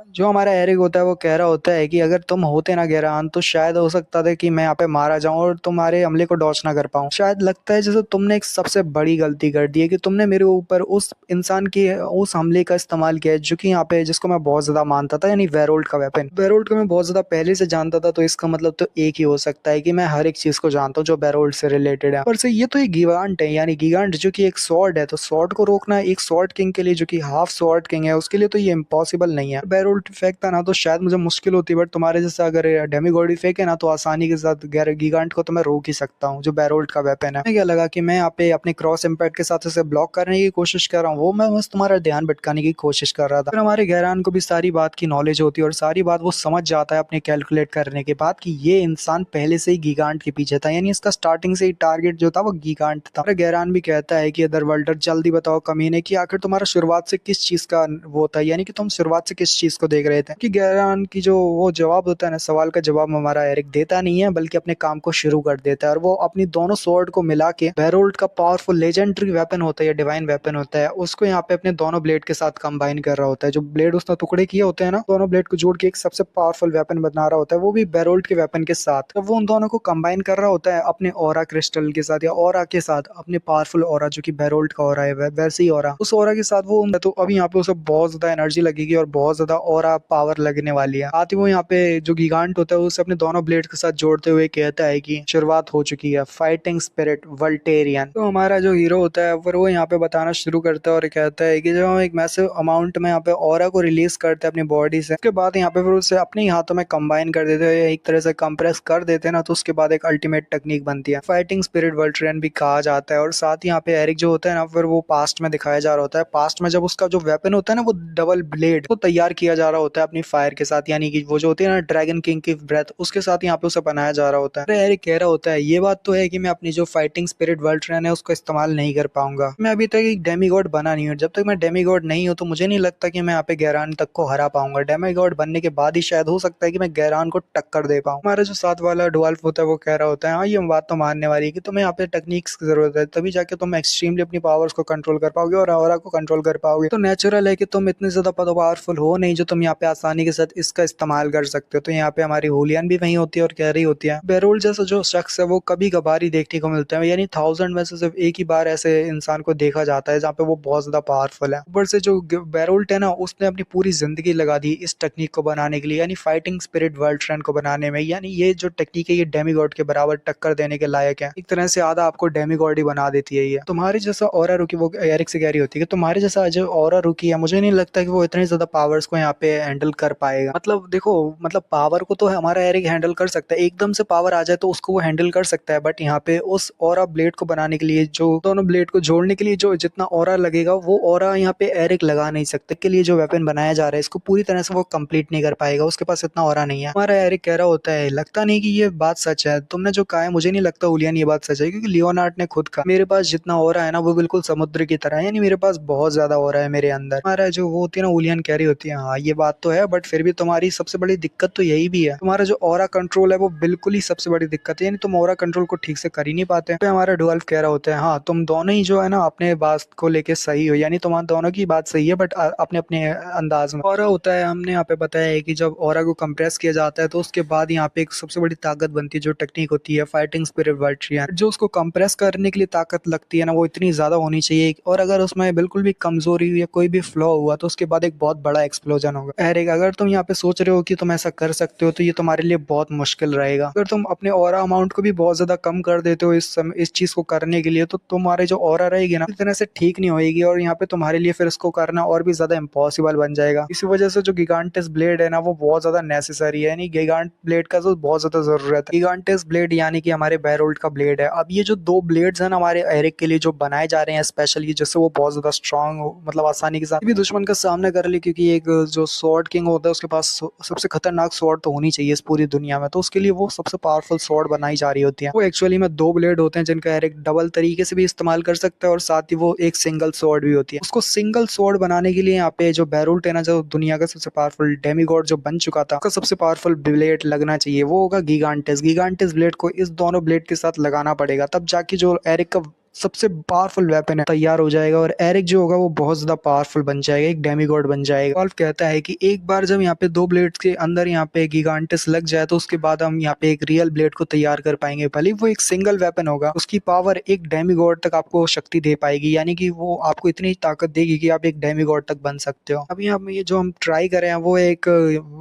जो हमारा एरिक होता है वो कह रहा होता है कि अगर तुम होते ना गैरान, तो शायद हो सकता था कि मैं यहाँ पे मारा जाऊं और तुम्हारे हमले को डॉच ना कर पाऊं। शायद लगता है जैसे तुमने एक सबसे बड़ी गलती कर दी है, कि तुमने मेरे ऊपर उस इंसान की उस हमले का इस्तेमाल किया है जो कि यहाँ पे, जिसको मैं बहुत ज्यादा मानता था, यानी वेरोल्ट का वेपन। वेरोल्ट को मैं बहुत ज्यादा पहले से जानता था, तो इसका मतलब तो एक ही हो सकता है कि मैं हर एक चीज को जानता हूँ जो वेरोल्ट से रिलेटेड है। पर से ये तो एक गीगांट है, यानी गीगांट जो कि एक स्वॉर्ड है, तो स्वॉर्ड को रोकना एक स्वॉर्ड किंग के लिए, जो कि हाफ स्वॉर्ड किंग है, उसके लिए तो ये इम्पॉसिबल नहीं है। वेरोल्ट फेंकता ना तो शायद मुझे मुश्किल होती, बट तुम्हारे जैसे अगर डेमिगॉड ही फेंके ना, तो आसानी के साथ गीगांट को तो मैं रोक ही सकता हूँ, जो बेरोल्ट का वेपन है। क्या लगा कि मैं यहाँ पे अपने क्रॉस इम्पैक्ट के साथ उसे ब्लॉक करने की कोशिश कर रहा हूँ, वो मैं बस तुम्हारा ध्यान भटकाने की कोशिश कर रहा था। फिर हमारे गैरान को भी सारी बात की नॉलेज होती है और सारी बात वो समझ जाता है अपने कैलकुलेट करने के बाद, कि ये इंसान पहले से ही गीगांट के पीछे था, यानी इसका स्टार्टिंग से ही टारगेट जो था वो गीगांट था। गैरान भी कहता है कि अदर वर्ल्डर जल्दी बताओ कमीने, कि आखिर तुम्हारा शुरुआत से किस चीज का वो था, यानी कि तुम शुरुआत से किस चीज को देख रहे थे। कि गैरान की जो वो जवाब होता है ना, सवाल का जवाब हमारा एरिक देता नहीं है, बल्कि अपने काम को शुरू कर देता है, और वो अपनी दोनों स्वॉर्ड को मिला के बेरोल्ट का पावरफुल लेजेंडरी वेपन होता है या डिवाइन वेपन होता है, उसको यहाँ पे अपने दोनों ब्लेड के साथ कंबाइन कर रहा होता है। जो ब्लेड उसने टुकड़े किए होते हैं ना, दोनों ब्लेड को जोड़ के एक सबसे पावरफुल वेपन बना रहा होता है, वो भी बेरोल्ट के वेपन के साथ। तो वो उन दोनों को कंबाइन कर रहा होता है अपने ऑरा क्रिस्टल के साथ, या ऑरा के साथ, अपने पावरफुल ऑरा जो कि बेरोल्ट का ऑरा है वैसे ही ऑरा, उस ऑरा के साथ वो। तो अभी यहाँ पे उसे बहुत ज्यादा एनर्जी लगेगी और बहुत ज्यादा ऑरा पावर लगने वाली है। साथ ही वो यहाँ पे जो गीगांट होता है उसे अपने दोनों ब्लेड के साथ जोड़ते हुए कहता है कि शुरुआत हो चुकी है, फाइटिंग स्पिरिट वल्टेरियन। तो हमारा जो हीरो होता है फिर वो यहाँ पे बताना शुरू करता है और कहता है कि जब हम एक मैसिव अमाउंट में यहाँ पे ऑरा को रिलीज करते हैं अपनी बॉडी से, उसके बाद यहाँ पे फिर उसे अपने ही हाथों में कंबाइन कर देते हैं, एक तरह से कंप्रेस कर देते हैं ना, तो उसके बाद एक अल्टीमेट टेक्निक बनती है, फाइटिंग स्पिरिट वल्टेरियन भी कहा जाता है। और साथ ही यहाँ पे एरिक जो होता है ना, फिर वो पास्ट में दिखाया जा रहा होता है, पास्ट में जब उसका जो वेपन होता है ना, वो डबल ब्लेड को तैयार किया जा रहा होता है अपनी फायर के साथ, यानी कि वो जो होती है ना ड्रैगन किंग की ब्रेथ, उसके साथ यहाँ पे उसे बनाया जा रहा होता है। अरे एरिक कह रहा होता है ये बात तो है कि मैं अपनी जो फाइटिंग स्पिरिट वल्टरन है उसको इस्तेमाल नहीं कर पाऊंगा, मैं अभी तक एक डेमीगॉड बना नहीं हूँ, जब तक मैं डेमीगॉड नहीं हूँ तो मुझे नहीं लगता कि मैं यहाँ पे गैरान तक को हरा पाऊंगा। डेमीगॉड बनने के बाद ही शायद हो सकता है कि मैं गैरान को टक्कर दे पाऊँ। हमारा जो साथ वाला डुअल्फ होता है वो कह रहा होता है हाँ, ये बात तो मानने वाली है कि तुम्हें यहाँ पे टेक्निक्स की जरूरत है, तभी जाके तुम एक्सट्रीमली अपनी पावर्स को कंट्रोल कर पाओगे और ऑरा को कंट्रोल कर पाओगे। तो नेचुरल है कि तुम इतने ज्यादा पावरफुल हो नहीं जो तुम यहाँ पे आसानी के साथ इसका इस्तेमाल कर सकते हो। तो यहाँ पे हमारी होलियन भी वहीं होती है और कैरी होती है। बेरोल्ड जैसा जो शख्स है वो कभी कभार ही देखने को मिलता है, यानी 1000 में से सिर्फ एक ही बार ऐसे इंसान को देखा जाता है जहाँ पे वो बहुत ज्यादा पावरफुल है। ऊपर से जो बेरोल्ट है ना, उसने अपनी पूरी जिंदगी लगा दी इस टेक्निक को बनाने के लिए, यानी फाइटिंग स्पिरिट वर्ल्ड ट्रेंड को बनाने में। यानी ये जो टेक्निक है ये डेमीगॉड के बराबर टक्कर देने के लायक है। एक तरह से आधा आपको डेमीगॉड ही बना देती है ये। तुम्हारे जैसा ऑरा रुकी, वो एरिक से कह रही होती है कि तुम्हारे जैसा जो ऑरा रुकी है, मुझे नहीं लगता कि वो इतने ज्यादा पावर्स को यहाँ पे हैंडल कर पाएगा। मतलब देखो, मतलब पावर को तो हमारा एरिक हैंडल कर सकता है, एकदम से पावर आ जाए तो उसको वो हैंडल कर सकता है, बट यहाँ पे उस ऑरा ब्लेड को बनाने के लिए, जो दोनों ब्लेड को जोड़ने के लिए जो जितना ऑरा लगेगा, वो ऑरा यहाँ पे एरिक लगा नहीं सकते। के लिए जो वेपन बनाया जा रहा है इसको पूरी तरह से वो कंप्लीट नहीं कर पाएगा, उसके पास इतना ऑरा नहीं है। हमारा एरिक कह रहा होता है, लगता नहीं कि ये बात सच है, तुमने जो कहा है मुझे नहीं लगता उलियन ये बात सच है, क्योंकि लियोनार्ड ने खुद कहा मेरे पास जितना ऑरा है ना वो बिल्कुल समुद्र की तरह है, यानी मेरे पास बहुत ज्यादा ऑरा है मेरे अंदर। हमारा जो वो होती है ना उलियन कह रही होती है, हाँ ये बात तो है, बट फिर भी तुम्हारी सबसे बड़ी दिक्कत तो यही भी है, तुम्हारा जो ऑरा कंट्रोल है वो बिल्कुल ही सबसे बड़ी दिक्कत है, यानी तुम ऑरा कंट्रोल को ठीक से कर ही नहीं पाते। तो हमारा डुअल्फ कह रहा होता है, हाँ तुम दोनों ही जो है ना अपने बात को लेके सही हो, यानी तुम्हारा दोनों की बात सही है, बट अपने अपने अंदाज में। ऑरा होता है, हमने यहाँ पे बताया है कि जब ऑरा को कंप्रेस किया जाता है तो उसके बाद यहाँ पे एक सबसे बड़ी ताकत बनती है, जो टेक्निक होती है फाइटिंग स्पिरिट वर्ल्ड ट्रेंड। जो उसको कंप्रेस करने के लिए ताकत लगती है ना, वो इतनी ज्यादा होनी चाहिए, और अगर उसमें बिल्कुल भी कमजोरी या कोई भी फ्लॉ हुआ तो उसके बाद एक बहुत बड़ा एक्सप्लोजन होगा। एरिक, अगर तुम यहाँ पे सोच रहे हो कि तुम ऐसा कर सकते हो तो ये तुम्हारे लिए बहुत मुश्किल रहेगा। अगर तुम अपने ऑरा अमाउंट को भी बहुत ज्यादा कम कर देते हो इस चीज को करने के लिए, तो तुम्हारे जो ऑरा रहेगी ना, इस तरह से ठीक नहीं होगी, और यहाँ पे तुम्हारे लिए फिर इसको करना और भी ज्यादा इम्पॉसिबल बन जाएगा। इसी वजह से जो गिगांटिस ब्लेड है ना वो बहुत ज्यादा नेसेसरी है, यानी गिगांट ब्लेड का तो बहुत ज्यादा जरूरत है। गिगांटिस ब्लेड यानी कि हमारे बेरोल्ड का ब्लेड है। अब ये जो दो ब्लेड्स हैं हमारे एरिक के लिए जो बनाए जा रहे हैं स्पेशली, जिससे वो बहुत ज्यादा स्ट्रांग हो, मतलब आसानी के साथ भी दुश्मन का सामना कर ले, क्योंकि एक जो स्वॉर्ड किंग होता है उसके पास सबसे खतरनाक स्वॉर्ड तो होनी चाहिए इस पूरी दुनिया में, तो उसके लिए वो सबसे पावरफुल स्वॉर्ड बनाई जा रही होती है। वो एक्चुअली में दो ब्लेड होते हैं जिनका एरिक डबल तरीके से भी इस्तेमाल कर सकता है, और साथ ही वो एक सिंगल स्वॉर्ड भी होती है। उसको सिंगल स्वॉर्ड बनाने के लिए यहाँ पे जो बेरोल्ट है ना, जो दुनिया का सबसे पावरफुल डेमीगॉड जो बन चुका था, उसका सबसे पावरफुल ब्लेड लगना चाहिए, वो होगा गिगांटिस। गिगांटिस ब्लेड को इस दोनों ब्लेड के साथ लगाना पड़ेगा, तब जाके जो एरिक का सबसे पावरफुल वेपन है तैयार हो जाएगा, और एरिक जो होगा वो बहुत ज्यादा पावरफुल बन जाएगा, एक डेमीगॉड बन जाएगा। वॉल्फ कहता है कि एक बार जब यहाँ पे दो ब्लेड्स के अंदर यहाँ पे गिगांटिस लग जाए तो उसके बाद हम यहाँ पे एक रियल ब्लेड को तैयार कर पाएंगे, भले वो एक सिंगल वेपन होगा, उसकी पावर एक डेमीगॉड तक आपको शक्ति दे पाएगी, यानी कि वो आपको इतनी ताकत देगी कि आप एक डेमीगॉड तक बन सकते हो। अभी हम ये जो हम ट्राई करें हैं वो एक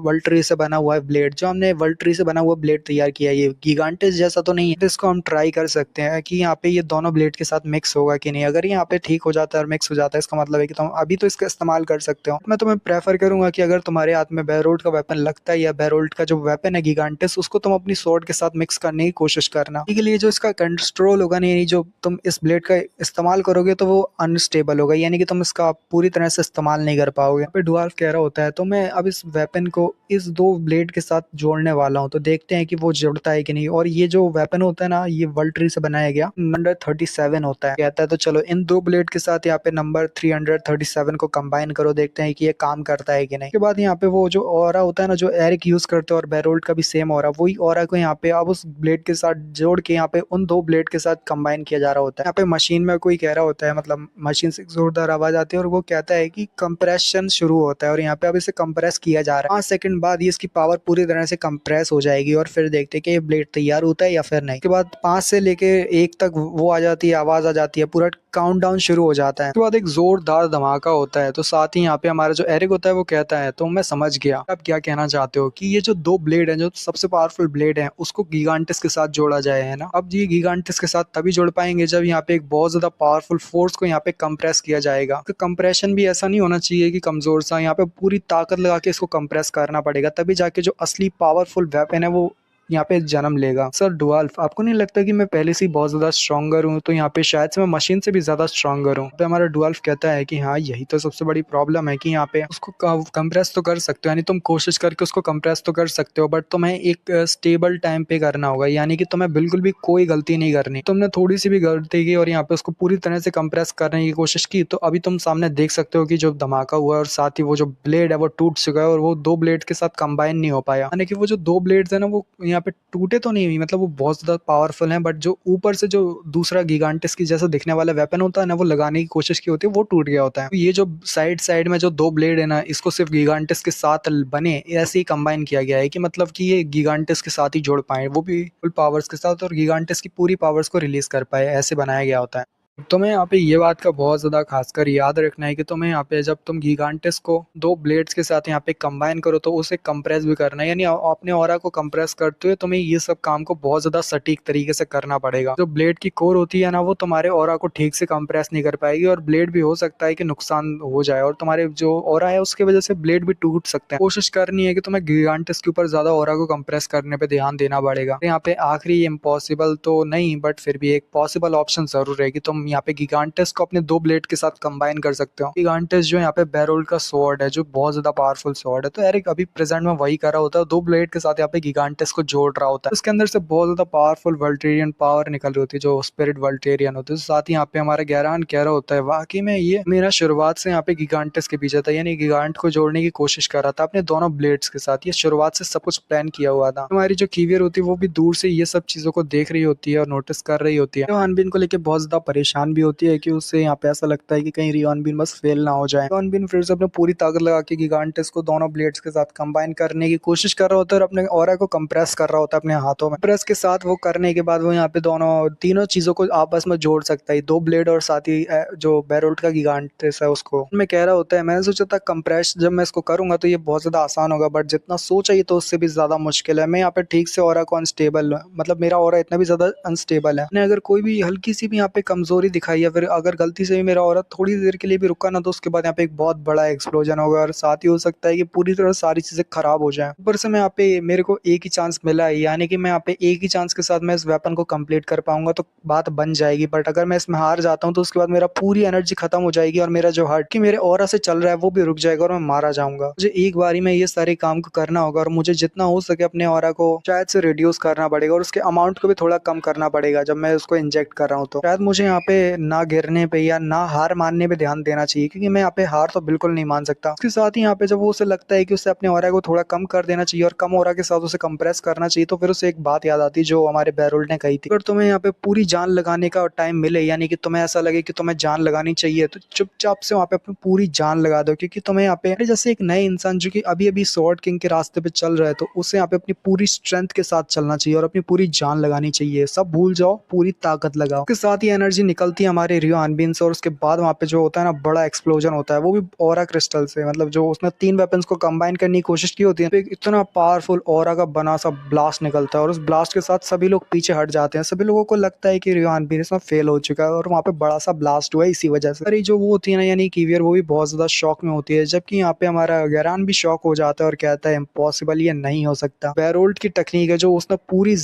वर्ल्ड ट्री से बना हुआ है ब्लेड, जो हमने वर्ल्ड ट्री से बना हुआ ब्लेड तैयार किया है, ये गिगांटिस जैसा तो नहीं है, तो इसको हम ट्राई कर सकते हैं कि यहाँ पे ये दोनों ब्लेड के साथ मिक्स होगा कि नहीं। अगर यहाँ पे ठीक हो जाता है और मिक्स हो जाता है, इसका मतलब है कि तुम अभी तो इसका इस्तेमाल कर सकते हो। मैं तुम्हें प्रेफर करूंगा कि अगर तुम्हारे हाथ में बेरोल्ट का वेपन लगता है, या बेरोल्ट का जो वेपन है गिगांटिस, उसको तुम अपनी स्वॉर्ड के साथ मिक्स करने की कोशिश करना। इसके लिए जो इसका कंट्रोल होगा नहीं, यानी जो तुम इस ब्लेड का इस्तेमाल करोगे तो वो अनस्टेबल होगा, यानी कि तुम इसका पूरी तरह से इस्तेमाल नहीं कर पाओगे। यहाँ पे डुआल्फ कह रहा होता है, तो मैं अब इस वेपन को इस दो ब्लेड के साथ जोड़ने वाला हूँ, तो देखते हैं कि वो जुड़ता है कि नहीं। और ये जो वेपन होता है ना, ये वर्ल्ड ट्री से बनाया गया नंबर 37 होता है। कहता है तो चलो इन दो ब्लेड के साथ यहाँ पे नंबर 337 को कंबाइन करो, देखते हैं कि ये काम करता है कि नहीं। के बाद यहाँ पे वो जो ऑरा होता है ना, जो एरिक यूज करते हैं, और बेरोल्ट का भी सेम ऑरा, वही ऑरा को यहाँ पे अब उस ब्लेड के साथ जोड़ के यहाँ पे उन दो ब्लेड के साथ कंबाइन किया जा रहा होता है। यहाँ पे मशीन में कोई कह रहा होता है, मतलब मशीन से जोरदार आवाज आती है, और वो कहता है कि कंप्रेशन शुरू होता है, और यहाँ पे अब इसे कंप्रेस किया जा रहा है। 5 सेकंड बाद ये इसकी पावर पूरी तरह से कंप्रेस हो जाएगी, और फिर देखते हैं कि ये ब्लेड तैयार होता है या फिर नहीं। उसके बाद 5 से लेके 1 तक वो आ जाती है, आवाज आ जाती है, पूरा काउंटडाउन शुरू हो जाता है। उसके बाद एक जोरदार धमाका होता है। तो साथ ही यहाँ पे हमारा जो एरिक होता है वो कहता है, तो मैं समझ गया आप क्या कहना चाहते हो, कि ये जो दो ब्लेड हैं, जो सबसे पावरफुल ब्लेड हैं, उसको गिगांटिस के साथ जोड़ा जाए, है ना। अब ये गिगांटिस के साथ तभी जोड़ पाएंगे जब यहाँ पे एक बहुत ज्यादा पावरफुल फोर्स को यहाँ पे कंप्रेस किया जाएगा। तो कंप्रेशन भी ऐसा नहीं होना चाहिए कि कमजोर सा, यहाँ पे पूरी ताकत लगा के इसको कंप्रेस करना पड़ेगा, तभी जाके जो असली पावरफुल वेपन है वो यहाँ पे जन्म लेगा। सर डुआल्फ, आपको नहीं लगता कि मैं पहले से ही बहुत ज्यादा स्ट्रॉन्गर हूँ, तो यहाँ पे शायद से मैं मशीन से भी ज्यादा स्ट्रॉन्गर हूँ। तो हमारा डुआल्फ कहता है कि हाँ यही तो सबसे बड़ी प्रॉब्लम है, कि यहाँ पे उसको कंप्रेस तो कर सकते हो, यानी तुम कोशिश करके उसको कंप्रेस तो कर सकते हो, बट तुम्हें एक स्टेबल टाइम पे करना होगा, यानी कि तुम्हें बिल्कुल भी कोई गलती नहीं करनी। तुमने थोड़ी सी भी गलती की और यहाँ पे उसको पूरी तरह से कंप्रेस करने की कोशिश की, तो अभी तुम सामने देख सकते हो कि जो धमाका हुआ है, और साथ ही वो जो ब्लेड है वो टूट चुका है, और वो दो ब्लेड के साथ कंबाइन नहीं हो पाया, यानी कि वो जो दो ब्लेड्स है ना, वो यहाँ पे टूटे तो नहीं हुई, मतलब वो बहुत ज़्यादा पावरफुल हैं, बट जो ऊपर से जो दूसरा गिगांटिस की जैसा दिखने वाला वेपन होता है ना, वो लगाने की कोशिश की होती है, वो टूट गया होता है। तो ये जो साइड साइड में जो 2 ब्लेड है ना, इसको सिर्फ गिगांटिस के साथ बने ऐसे ही कंबाइन किया गया है कि मतलब कि ये गिगांटिस के साथ ही जोड़ पाएँ, वो भी फुल पावर्स के साथ, और गिगांटिस की पूरी पावर्स को रिलीज़ कर पाए, ऐसे बनाया गया होता है। तुम्हें यहाँ पे ये बात का बहुत ज़्यादा खासकर याद रखना है कि तुम्हें यहाँ पे जब तुम गीगांटिस को 2 ब्लेड्स के साथ यहाँ पे कंबाइन करो तो उसे कंप्रेस भी करना है, यानी अपने ऑरा को कंप्रेस करते हुए तुम्हें ये सब काम को बहुत ज़्यादा सटीक तरीके से करना पड़ेगा। जो ब्लेड की कोर होती है ना, वो तुम्हारे ऑरा को ठीक से कंप्रेस नहीं कर पाएगी, और ब्लेड भी हो सकता है कि नुकसान हो जाए, और तुम्हारे जो ऑरा है उसकी वजह से ब्लेड भी टूट सकते हैं। कोशिश करनी है कि तुम्हें गीगांटिस के ऊपर ज़्यादा ऑरा को कंप्रेस करने पे ध्यान देना पड़ेगा। यहाँ पे आखिरी इम्पॉसिबल तो नहीं, बट फिर भी एक पॉसिबल ऑप्शन जरूर है कि तुम यहाँ पे गिगांटिस को अपने 2 ब्लेड के साथ कंबाइन कर सकते हो। गिगांटिस जो यहाँ पे बेरोल्ड का स्वॉर्ड है, जो बहुत ज्यादा पावरफुल स्वॉर्ड है, तो एरिक अभी प्रेजेंट में वही कर रहा होता है, 2 ब्लेड के साथ यहाँ पे गिगांटिस को जोड़ रहा होता है। उसके अंदर से बहुत ज्यादा पावरफुल वल्टेरियन पावर निकल रही होती है, जो स्पिरिट वल्टेरियन होती है। साथ ही यहाँ पे हमारा गैरान कह रहा होता है वाकई में ये मेरा शुरुआत से यहाँ पे गिगांटिस के पीछे था, यानी गिगांट को जोड़ने की कोशिश कर रहा था अपने दोनों ब्लेड्स के साथ। ये शुरुआत से सब कुछ प्लान किया हुआ था। हमारी जो कीवियर होती है वो भी दूर से ये सब चीजों को देख रही होती है और नोटिस कर रही होती है। हानबिन को लेके बहुत ज्यादा परेशान भी होती है कि उससे यहाँ पे ऐसा लगता है कि कहीं रियोनबिन बस फेल ना हो जाए। रियोनबिन फिर से अपने पूरी ताकत लगा के गिगांटिस को दोनों ब्लेड्स के साथ कंबाइन करने की कोशिश कर रहा होता है और अपने ऑरा को कंप्रेस कर रहा होता है अपने हाथों में। प्रेस के साथ वो करने के बाद वो यहाँ पे दोनों तीनों चीजों को आपस में जोड़ सकता है, 2 ब्लेड और साथ ही जो बेरोल्ट का गिगांटिस है उसको। मैं कह रहा होता है मैंने सोचा था कंप्रेस जब मैं इसको करूंगा तो ये बहुत ज्यादा आसान होगा, बट जितना सोचा ये तो उससे भी ज्यादा मुश्किल है। मैं यहाँ पे ठीक से ऑरा को अनस्टेबल, मतलब मेरा ऑरा इतना भी ज्यादा अनस्टेबल है। अगर कोई भी हल्की सी भी यहाँ पे कमजोरी दिखाई या फिर अगर गलती से भी मेरा ऑरा थोड़ी देर के लिए भी रुका ना, तो उसके बाद यहाँ पे एक बहुत बड़ा एक्सप्लोजन होगा और साथ ही हो सकता है कि पूरी तरह सारी चीजें खराब हो जाएं। ऊपर से मैं यहाँ पे मेरे को एक ही चांस मिला है, यानी कि मैं यहाँ पे एक ही चांस के साथ मैं इस वेपन को कंप्लीट कर पाऊंगा तो बात बन जाएगी। बट अगर मैं इसमें हार जाता हूँ तो उसके बाद मेरा पूरी एनर्जी खत्म हो जाएगी और मेरा जो हार्ट की मेरे ऑरा से चल रहा है वो भी रुक जाएगा और मैं मारा जाऊंगा। मुझे एक बारी में ये सारे काम को करना होगा और मुझे जितना हो सके अपने ऑरा को शायद से रिड्यूस करना पड़ेगा और उसके अमाउंट को भी थोड़ा कम करना पड़ेगा जब मैं उसको इंजेक्ट कर रहा हूँ। तो शायद मुझे यहाँ पे ना गिरने पे या ना हार मानने पे ध्यान देना चाहिए, क्योंकि मैं यहाँ पे हार तो बिल्कुल नहीं मान सकता। उसके साथ ही यहाँ पे जब वो उसे लगता है कि उसे अपने ऑरा को थोड़ा कम कर देना चाहिए और कम ऑरा के साथ उसे कंप्रेस करना चाहिए, तो फिर उसे एक बात याद आती है जो हमारे बेरोल्ड ने कही थी, अगर तुम्हें यहाँ पे पूरी जान लगाने का टाइम मिले, यानी कि तुम्हें ऐसा लगे कि तुम्हें जान लगानी चाहिए, तो चुपचाप से वहाँ पे अपनी पूरी जान लगा दो। क्योंकि तुम्हें यहाँ पे जैसे एक नए इंसान जो कि अभी अभी स्वॉर्ड किंग के रास्ते पे चल रहा है, तो उसे यहाँ पे अपनी पूरी स्ट्रेंथ के साथ चलना चाहिए और अपनी पूरी जान लगानी चाहिए। सब भूल जाओ, पूरी ताकत लगाओ। उसके साथ ही एनर्जी निकलती है हमारे रियो हानबिन से और उसके बाद वहाँ पे जो होता है ना बड़ा एक्सप्लोजन होता है, वो भी ऑरा क्रिस्टल से, मतलब जो उसने 3 वेपन्स को कंबाइन करने की कोशिश की होती है, तो एक इतना पावरफुल ऑरा का बना सा ब्लास्ट निकलता है और उस ब्लास्ट के साथ सभी लोग पीछे हट जाते हैं। सभी लोगों को लगता है कि रियो हानबिन इसमें फेल हो चुका है और वहाँ पे बड़ा सा ब्लास्ट हुआ है इसी वजह से। अरे जो वो होती है ना यानी कीवियर, वो भी बहुत ज्यादा शॉक में होती है, जबकि यहाँ पे हमारा गैरान भी शॉक हो जाता है और कहता है इम्पॉसिबल, ये नहीं हो सकता। बेरोल्ट की टेक्निक है जो उसने पूरी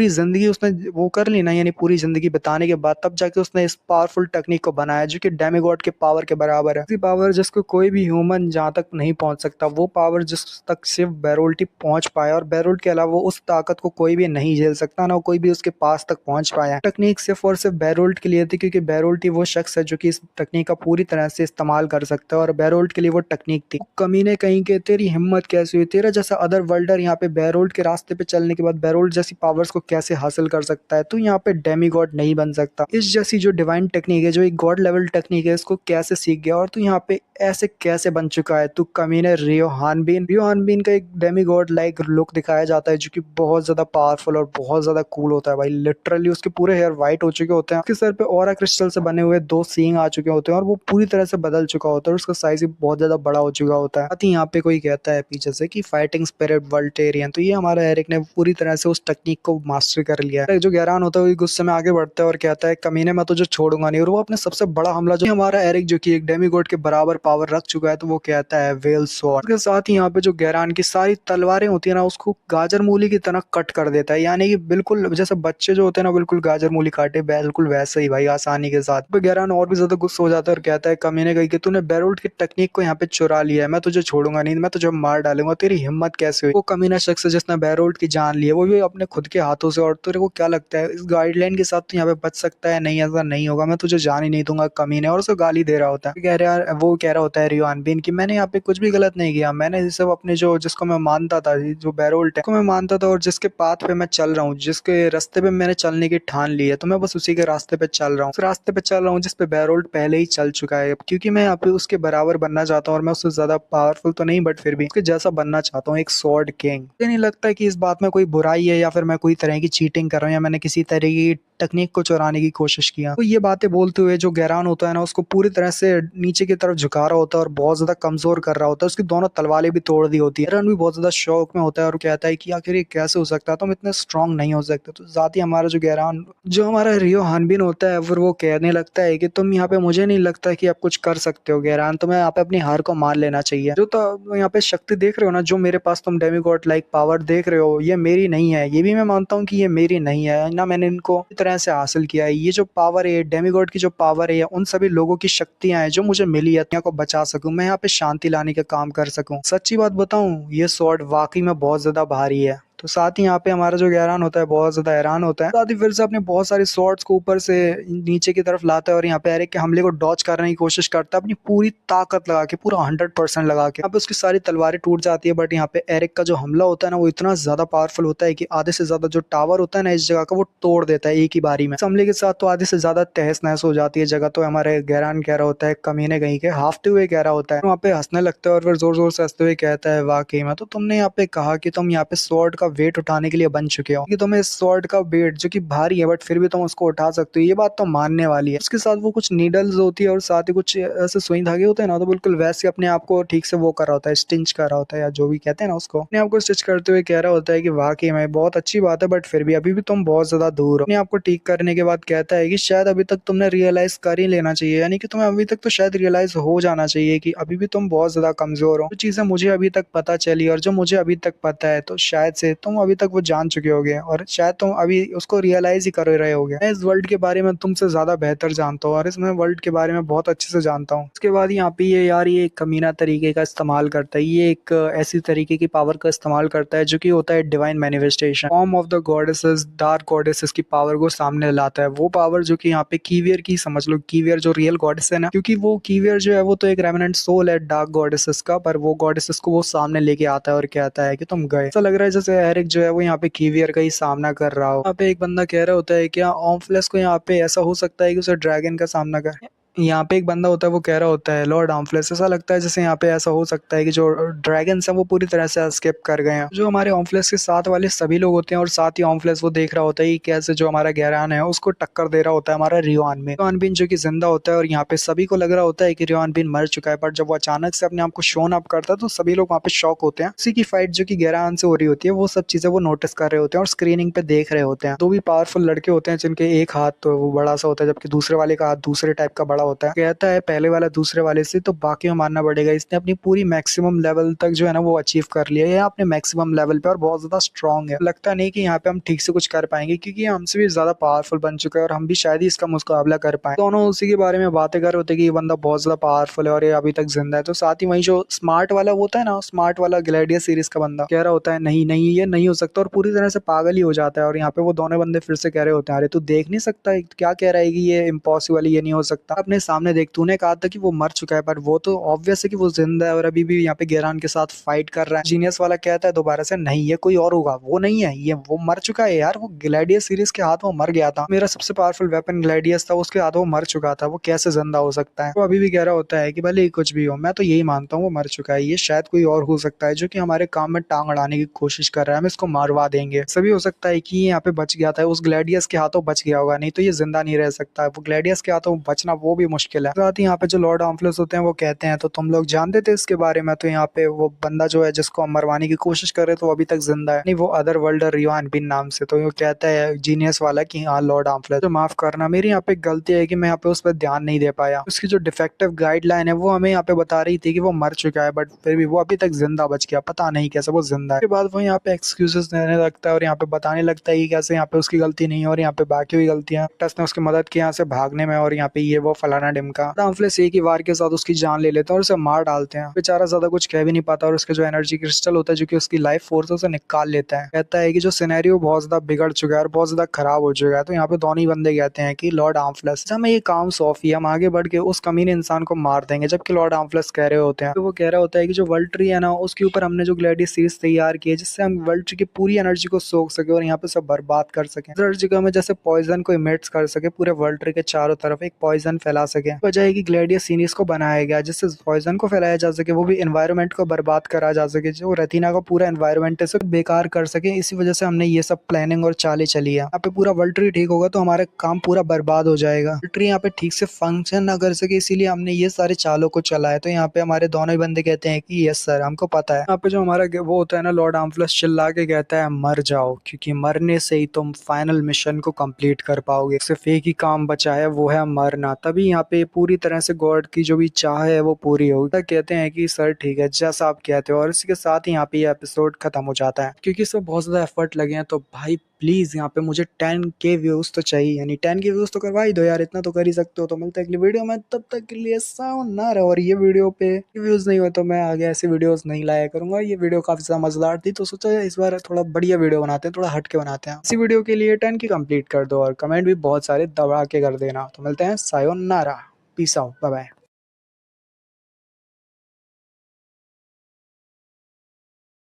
जिंदगी उसने वो कर ली ना, यानी पूरी जिंदगी बिताने के बाद तब जाके उसने इस पावरफुल टेक्निक को बनाया जो कि डेमिगॉड के पावर के बराबर है। ऐसी पावर जिसको कोई भी ह्यूमन जहाँ तक नहीं पहुंच सकता, वो पावर जिस तक सिर्फ बेरोल्ट ही पहुंच पाया, और बेरोल्ट के अलावा उस ताकत को कोई भी नहीं झेल सकता, ना कोई भी उसके पास तक पहुंच पाया। टेक्निक सिर्फ और सिर्फ बेरोल्ट के लिए थी, क्योंकि बेरोल्ट ही वो शख्स है जो कि इस टेक्निक का पूरी तरह से इस्तेमाल कर सकता है और बेरोल्ट के लिए वो टेक्निक थी। कमीने कहीं के तेरी हिम्मत कैसे हुई, तेरा जैसा अदर वर्ल्डर यहाँ पे बेरोल्ट के रास्ते पे चलने के बाद बेरोल्ट जैसी पावर्स को कैसे हासिल कर सकता है, तू यहाँ पे डेमी गॉड नहीं बन सकता। इस जैसी जो डिवाइन टेक्निक है, जो एक गॉड लेवल टेक्निक है, इसको कैसे सीख गया और तू यहाँ पे ऐसे कैसे बन चुका है। तू कमीने रियो हानबिन का एक डेमी गॉड लाइक लुक दिखाया जाता है जो कि बहुत ज्यादा पावरफुल और बहुत ज्यादा कूल होता है भाई। लिटरली उसके पूरे हेयर व्हाइट हो चुके होते हैं, उसके सर पे ऑरा क्रिस्टल से बने हुए 2 सींग आ चुके होते हैं और वो पूरी तरह से बदल चुका होता है और उसका साइज भी बहुत ज्यादा बड़ा हो चुका होता है। यहाँ पे कोई कहता है पीछे से कि फाइटिंग स्पिरिट वल्टेरियन, तो ये हमारा एरिक ने पूरी तरह से उस टेक्निक को मास्टर कर लिया है। जो गैरान होता है वो गुस्से में आगे बढ़ता है और कहता है कमीने मैं तुझे छोड़ूंगा नहीं, और वो अपने सबसे बड़ा हमला जो हमारा एरिक जो कि एक डेमीगॉड के बराबर पावर रख चुका है, तो वो कहता है वेल स्वॉर्ड। उसके साथ ही यहाँ पे जो गैरान की सारी तलवारें होती है ना, उसको गाजर मूली की तरह कट कर देता है, यानी कि बिल्कुल जैसे बच्चे जो होते हैं ना बिल्कुल गाजर मूली काटे, बिल्कुल वैसे ही भाई आसानी के साथ। तो गैरान और भी ज्यादा गुस्सा हो जाता है और कहता है कमीने कहीं कि तूने बेरोल्ट की टेक्निक को यहाँ पे चुरा लिया है, मैं तुझे छोड़ूंगा नहीं, मैं तुझे मार डालूंगा, तेरी हिम्मत कैसे हुई। वो कमीना शख्स जिसने बेरोल्ट की जान ली है, वो भी अपने खुद के हाथों से। और तेरे को क्या लगता है इस गाइडलाइन के साथ तू यहाँ पे बच सकता है? नहीं, ऐसा नहीं होगा, मैं तुझे जान ही नहीं दूंगा कमीने। और उसे गाली दे रहा होता है। वो कह रहा होता है रियोन बिन की मैंने यहाँ पे कुछ भी गलत नहीं किया, मैंने सिर्फ अपने जो जिसको मैं मानता था, जो बैरोल्ट है, को मैं मानता था और जिसके पाथ पे मैं चल रहा हूँ, जिसके रास्ते पे मैंने चलने की ठान ली है, तो मैं बस उसी के रास्ते पे चल रहा हूँ, उस रास्ते पे चल रहा हूँ जिस पे बैरोल्ट पहले ही चल चुका है। क्योंकि मैं यहाँ पे उसके बराबर बनना चाहता हूँ और मैं उससे ज्यादा पावरफुल तो नहीं, बट फिर भी उसके जैसा बनना चाहता हूँ, एक स्वॉर्ड किंग। मुझे नहीं लगता कि इस बात में कोई बुराई है या फिर मैं कोई तरह की चीटिंग कर रहा हूँ या मैंने किसी तरह की टेक्निक को चुराने की कोशिश किया। तो ये बातें बोलते हुए जो गैरान होता है ना, उसको पूरी तरह से नीचे की तरफ झुका रहा होता है और बहुत ज्यादा कमजोर कर रहा होता है। उसकी दोनों तलवारें भी तोड़ दी होती है। गैरान भी बहुत ज्यादा शौक में होता है और कहता है कि आखिर ये कैसे हो सकता है, तुम इतने स्ट्रांग नहीं हो सकते। तो साथ ही हमारा जो गैरान, जो हमारा रियो हानबिन होता है, फिर वो कहने लगता है कि तुम यहाँ पे, मुझे नहीं लगता कि आप कुछ कर सकते हो गैरान, तुम्हें यहाँ पे अपनी हार को मान लेना चाहिए। जो तो यहाँ पे शक्ति देख रहे हो ना, जो मेरे पास तुम डेमीगॉड लाइक पावर देख रहे हो, ये मेरी नहीं है। ये भी मैं मानता हूँ कि ये मेरी नहीं है ना, मैंने इनको इस तरह से हासिल किया है। ये जो पावर है, डेमीगॉड की जो पावर है, उन सभी लोगों की शक्तियां हैं जो मुझे मिली है, दुनिया को बचा सकूं, मैं यहाँ पे शांति लाने का काम कर सकूं। सच्ची बात बताऊं, ये स्वॉर्ड वाकई में बहुत ज्यादा भारी है। तो साथ ही यहाँ पे हमारा जो गैरान होता है बहुत ज्यादा हैरान होता है। साथ ही फिर से अपने बहुत सारे स्वॉर्ड्स को ऊपर से नीचे की तरफ लाता है और यहाँ पे एरिक के हमले को डॉच करने की कोशिश करता है, अपनी पूरी ताकत लगा के, पूरा 100% लगा के। यहाँ पे उसकी सारी तलवारें टूट जाती है, बट यहाँ पे एरिक का जो हमला होता है ना, वो इतना ज्यादा पावरफुल होता है कि आधे से ज्यादा जो टावर होता है ना इस जगह का, वो तोड़ देता है एक ही बारी में। इस हमले के साथ तो आधे से ज्यादा तहस नहस हो जाती है जगह। तो हमारे गैरान कह रहा होता है, कमीने कहीं के हाफते हुए कह रहा होता है, वहाँ पे हंसने लगता है और फिर जोर जोर से हंसते हुए कहता है, वाकई में तो तुमने यहाँ पे कहा कि तुम यहाँ पे स्वॉर्ड का वेट उठाने के लिए बन चुके हो, कि तुम्हें इस स्वॉर्ड का वेट जो कि भारी है बट फिर भी तुम उसको उठा सकते हो, ये बात तो मानने वाली है। उसके साथ वो कुछ नीडल्स होती है और साथ ही कुछ ऐसे सुई धागे होते हैं ना, तो बिल्कुल वैसे अपने आप को ठीक से वो कर रहा होता है, स्टिंच कर रहा होता है या जो भी कहते हैं ना, उसको अपने आप को स्टिच करते हुए कह रहा होता है कि वाकई में बहुत अच्छी बात है, बट फिर भी अभी भी तुम बहुत ज्यादा दूर हो। अपने आप को ठीक करने के बाद कहता है कि शायद अभी तक तुमने रियलाइज कर ही लेना चाहिए, यानी कि तुम्हें अभी तक तो शायद रियलाइज हो जाना चाहिए कि अभी भी तुम बहुत ज्यादा कमजोर हो। जो चीजें मुझे अभी तक पता चली और जो मुझे अभी तक पता है, तो शायद से तुम अभी तक वो जान चुके होगे और शायद तुम अभी उसको रियलाइज ही कर रहे होगे। मैं इस वर्ल्ड के बारे में तुमसे ज्यादा बेहतर जानता हूँ और इसमें वर्ल्ड के बारे में बहुत अच्छे से जानता हूँ। उसके बाद यहाँ पे ये यार, ये एक कमीना तरीके का इस्तेमाल करता है, ये एक ऐसी तरीके की पावर का इस्तेमाल करता है जो कि होता है divine manifestation, form of the goddesses, dark goddesses की पावर को सामने लाता है। वो पावर जो कि यहाँ पे कीवियर की, समझ लो कीवियर जो रियल गॉडेस है ना, क्योंकि वो कीवियर जो है वो तो एक रेमिनेंट सोल है डार्क गॉडेसेस का, पर वो गॉडेसेस को वो सामने लेके आता है और कहता है कि तुम गए। ऐसा लग रहा है जैसे एरिक जो है वो यहाँ पे कीवियर का ही सामना कर रहा हो। यहाँ पे एक बंदा कह रहा होता है क्या ऑम्फलेस को यहाँ पे ऐसा हो सकता है कि उसे ड्रैगन का सामना कर। यहाँ पे एक बंदा होता है वो कह रहा होता है, लॉर्ड ऑम्फलेस, ऐसा लगता है जैसे यहाँ पे ऐसा हो सकता है कि जो ड्रैगन्स हैं वो पूरी तरह से एस्केप कर गए हैं। जो हमारे ऑम्फलेस के साथ वाले सभी लोग होते हैं और साथ ही ऑम्फलेस वो देख रहा होता है कि कैसे जो हमारा गैरान है उसको टक्कर दे रहा होता है हमारा रियोन बिन। रियोन बिन जो कि जिंदा होता है और यहाँ पे सभी को लग रहा होता है कि रियोन बिन मर चुका है, पर जब वो अचानक से अपने आप को शोन अप करता है तो सभी लोग वहाँ पे शॉक होते हैं। उसी की फाइट जो कि गैरान से हो रही होती है, वो सब चीजें वो नोटिस कर रहे होते हैं और स्क्रीनिंग पे देख रहे होते हैं। दो भी पावरफुल लड़के होते हैं जिनके एक हाथ तो वो बड़ा सा होता है जबकि दूसरे वाले का हाथ दूसरे टाइप का बड़ा होता है। कहता है पहले वाला दूसरे वाले से तो बाकी में मानना पड़ेगा, इसने अपनी पूरी मैक्सिमम लेवल तक जो है ना वो अचीव कर लिया है, ये अपने मैक्सिमम लेवल पे और बहुत ज्यादा स्ट्रांग है। लगता नहीं कि यहाँ पे हम ठीक से कुछ कर पाएंगे क्योंकि ये हमसे भी ज्यादा पावरफुल बन चुका है और हम भी शायद ही इसका मुकाबला कर पाए। दोनों उसी के बारे में बातें कर रहे होते कि ये बंदा बहुत ज्यादा पावरफुल है और ये अभी तक जिंदा है। तो साथ ही वही जो स्मार्ट वाला होता है ना, स्मार्ट वाला ग्लैडियस सीरीज का बंदा कह रहा होता है नहीं नहीं ये नहीं हो सकता और पूरी तरह से पागल ही हो जाता है। और यहाँ पे वो दोनों बंदे फिर से कह रहे होते हैं, अरे तू देख नहीं सकता क्या कह रहा है कि ये इम्पॉसिबल, ये नहीं हो सकता, अपने सामने देख, तूने कहा था कि वो मर चुका है, पर वो तो ऑब्वियस है कि वो जिंदा है और अभी भी यहाँ पे गैरान के साथ फाइट कर रहा है। जीनियस वाला कहता है दोबारा से, नहीं ये कोई और होगा, वो नहीं है, ये वो मर चुका है यार, वो ग्लैडियस सीरीज के हाथ वो मर गया था, मेरा सबसे पावरफुल वेपन ग्लैडियस था, उसके हाथ वो मर चुका था, वो कैसे जिंदा हो सकता है। वो अभी भी कह रहा होता है कि भले ही कुछ भी हो, मैं तो यही मानता हूँ वो मर चुका है, ये शायद कोई और हो सकता है जो कि हमारे काम में टांग अड़ाने की कोशिश कर रहा है, हम इसको मारवा देंगे। सभी हो सकता है कि ये यहाँ पे बच गया था, उस ग्लैडियस के हाथों बच गया होगा, नहीं तो ये जिंदा नहीं रह सकता है, वो ग्लैडियस के हाथों बचना वो भी मुश्किल है। साथ ही यहाँ पे जो लॉर्ड ऑम्फलेस होते हैं वो कहते हैं, तो तुम लोग जानते थे इसके बारे में? तो यहाँ पे वो बंदा जो है जिसको हम मरवाने की कोशिश कर रहे थे वो अभी तक जिंदा है, नहीं वो अदर वर्ल्ड रियोन बिन नाम से। तो वो कहता है जीनियस वाला कि हाँ लॉर्ड ऑम्फलेस, तो माफ करना, मेरी यहाँ पे गलती है कि मैं यहाँ पे उस पर ध्यान नहीं दे पाया। उसकी जो डिफेक्टिव गाइडलाइन है वो हमें यहाँ पे बता रही थी कि वो मर चुका है, बट फिर भी वो अभी तक जिंदा बच गया, पता नहीं कैसे वो जिंदा है। उसके बाद वो यहाँ पे एक्सक्यूजेस देने लगता है और यहाँ पे बताने लगता है कि कैसे यहाँ पे उसकी गलती नहीं है और यहाँ पे बाकी हुई गलतियां, ने उसकी मदद की यहाँ से भागने में और यहाँ पे ये वो फलाना ढिमका। डामफ्लेस एक ही वार के साथ उसकी जान ले लेते हैं और उसे मार डालते हैं। बेचारा ज्यादा कुछ कह भी नहीं पाता और उसके जो एनर्जी क्रिस्टल होता है जो कि उसकी लाइफ फोर्स है उसे निकाल लेता है। कहता है कि जो सिनेरियो बहुत ज्यादा बिगड़ चुका है और बहुत ज्यादा खराब हो चुका है। तो यहाँ पे दोनों ही बंदे कहते हैं कि लॉर्ड आर्मफ्लेस हमें ये काम सौंप ही हम आगे बढ़ के उस कमीने इंसान को मार देंगे। जबकि लॉर्ड आर्मफ्लेस कह रहे होते हैं, तो वो कह रहा होता है कि जो वर्ल्ड ट्री है ना उसके ऊपर हमने जो ग्लैडियस सीरीज तैयार की है जिससे हम वर्ल्ड ट्री की पूरी एनर्जी को सोख सके और यहाँ पे सब बर्बाद कर सके। एनर्जी को हमें जैसे पॉइजन को इमिट्स कर सके, पूरे वर्ल्ड ट्री के चारों तरफ एक पॉइजन फैला सके। वजह है कि ग्लैडियस सीरीज को बनाया गया जिससे पॉइजन को फैलाया जा सके, वो भी एनवायरनमेंट को बर्बाद करा जा सके, जो रेटिना का पूरा एनवायरनमेंट है बेकार कर सके। इसी वजह से हमने ये सब प्लानिंग और चालें चली है। यहाँ पे पूरा वर्ल्ड ट्री ठीक होगा तो हमारा काम पूरा बर्बाद हो जाएगा। वर्ल्ड ट्री यहाँ पे ठीक से फंक्शन ना कर सके इसीलिए हमने ये सारे चालों को चला है। तो यहाँ पे हमारे दोनों ही बंदे कहते हैं कि यस सर हमको पता है। यहाँ पे जो हमारा वो होता है ना लॉर्ड आर्मफ्लेस चिल्ला के कहता है मर जाओ, क्योंकि मरने से ही तुम फाइनल मिशन को कंप्लीट कर पाओगे। सिर्फ एक ही काम बचा है वो है मरना, तभी यहाँ पे पूरी तरह से गॉड की जो भी चाह है वो पूरी होगी। तब कहते हैं कि सर ठीक है जैसा आप कहते हो, और इसके साथ ही यहाँ पे ये एपिसोड खत्म हो जाता है। क्योंकि इसमें बहुत ज्यादा एफर्ट लगे हैं तो भाई प्लीज यहाँ पे मुझे 10K व्यूज तो चाहिए, यानी 10K व्यूज तो करवा ही दो यार, इतना तो कर ही सकते हो। तो मिलता है अगली वीडियो में, तब तक के लिए साउंड और ये वीडियो पे व्यूज नहीं हो तो मैं आगे ऐसी वीडियोस नहीं लाया करूंगा। ये वीडियो काफी ज्यादा मजेदार थी तो सोचा इस बार थोड़ा बढ़िया वीडियो बनाते हैं, थोड़ा हट के बनाते हैं। इसी वीडियो के लिए 10K कंप्लीट कर दो और कमेंट भी बहुत सारे दबा के कर देना। तो मिलते हैं sayonara, peace out, bye bye.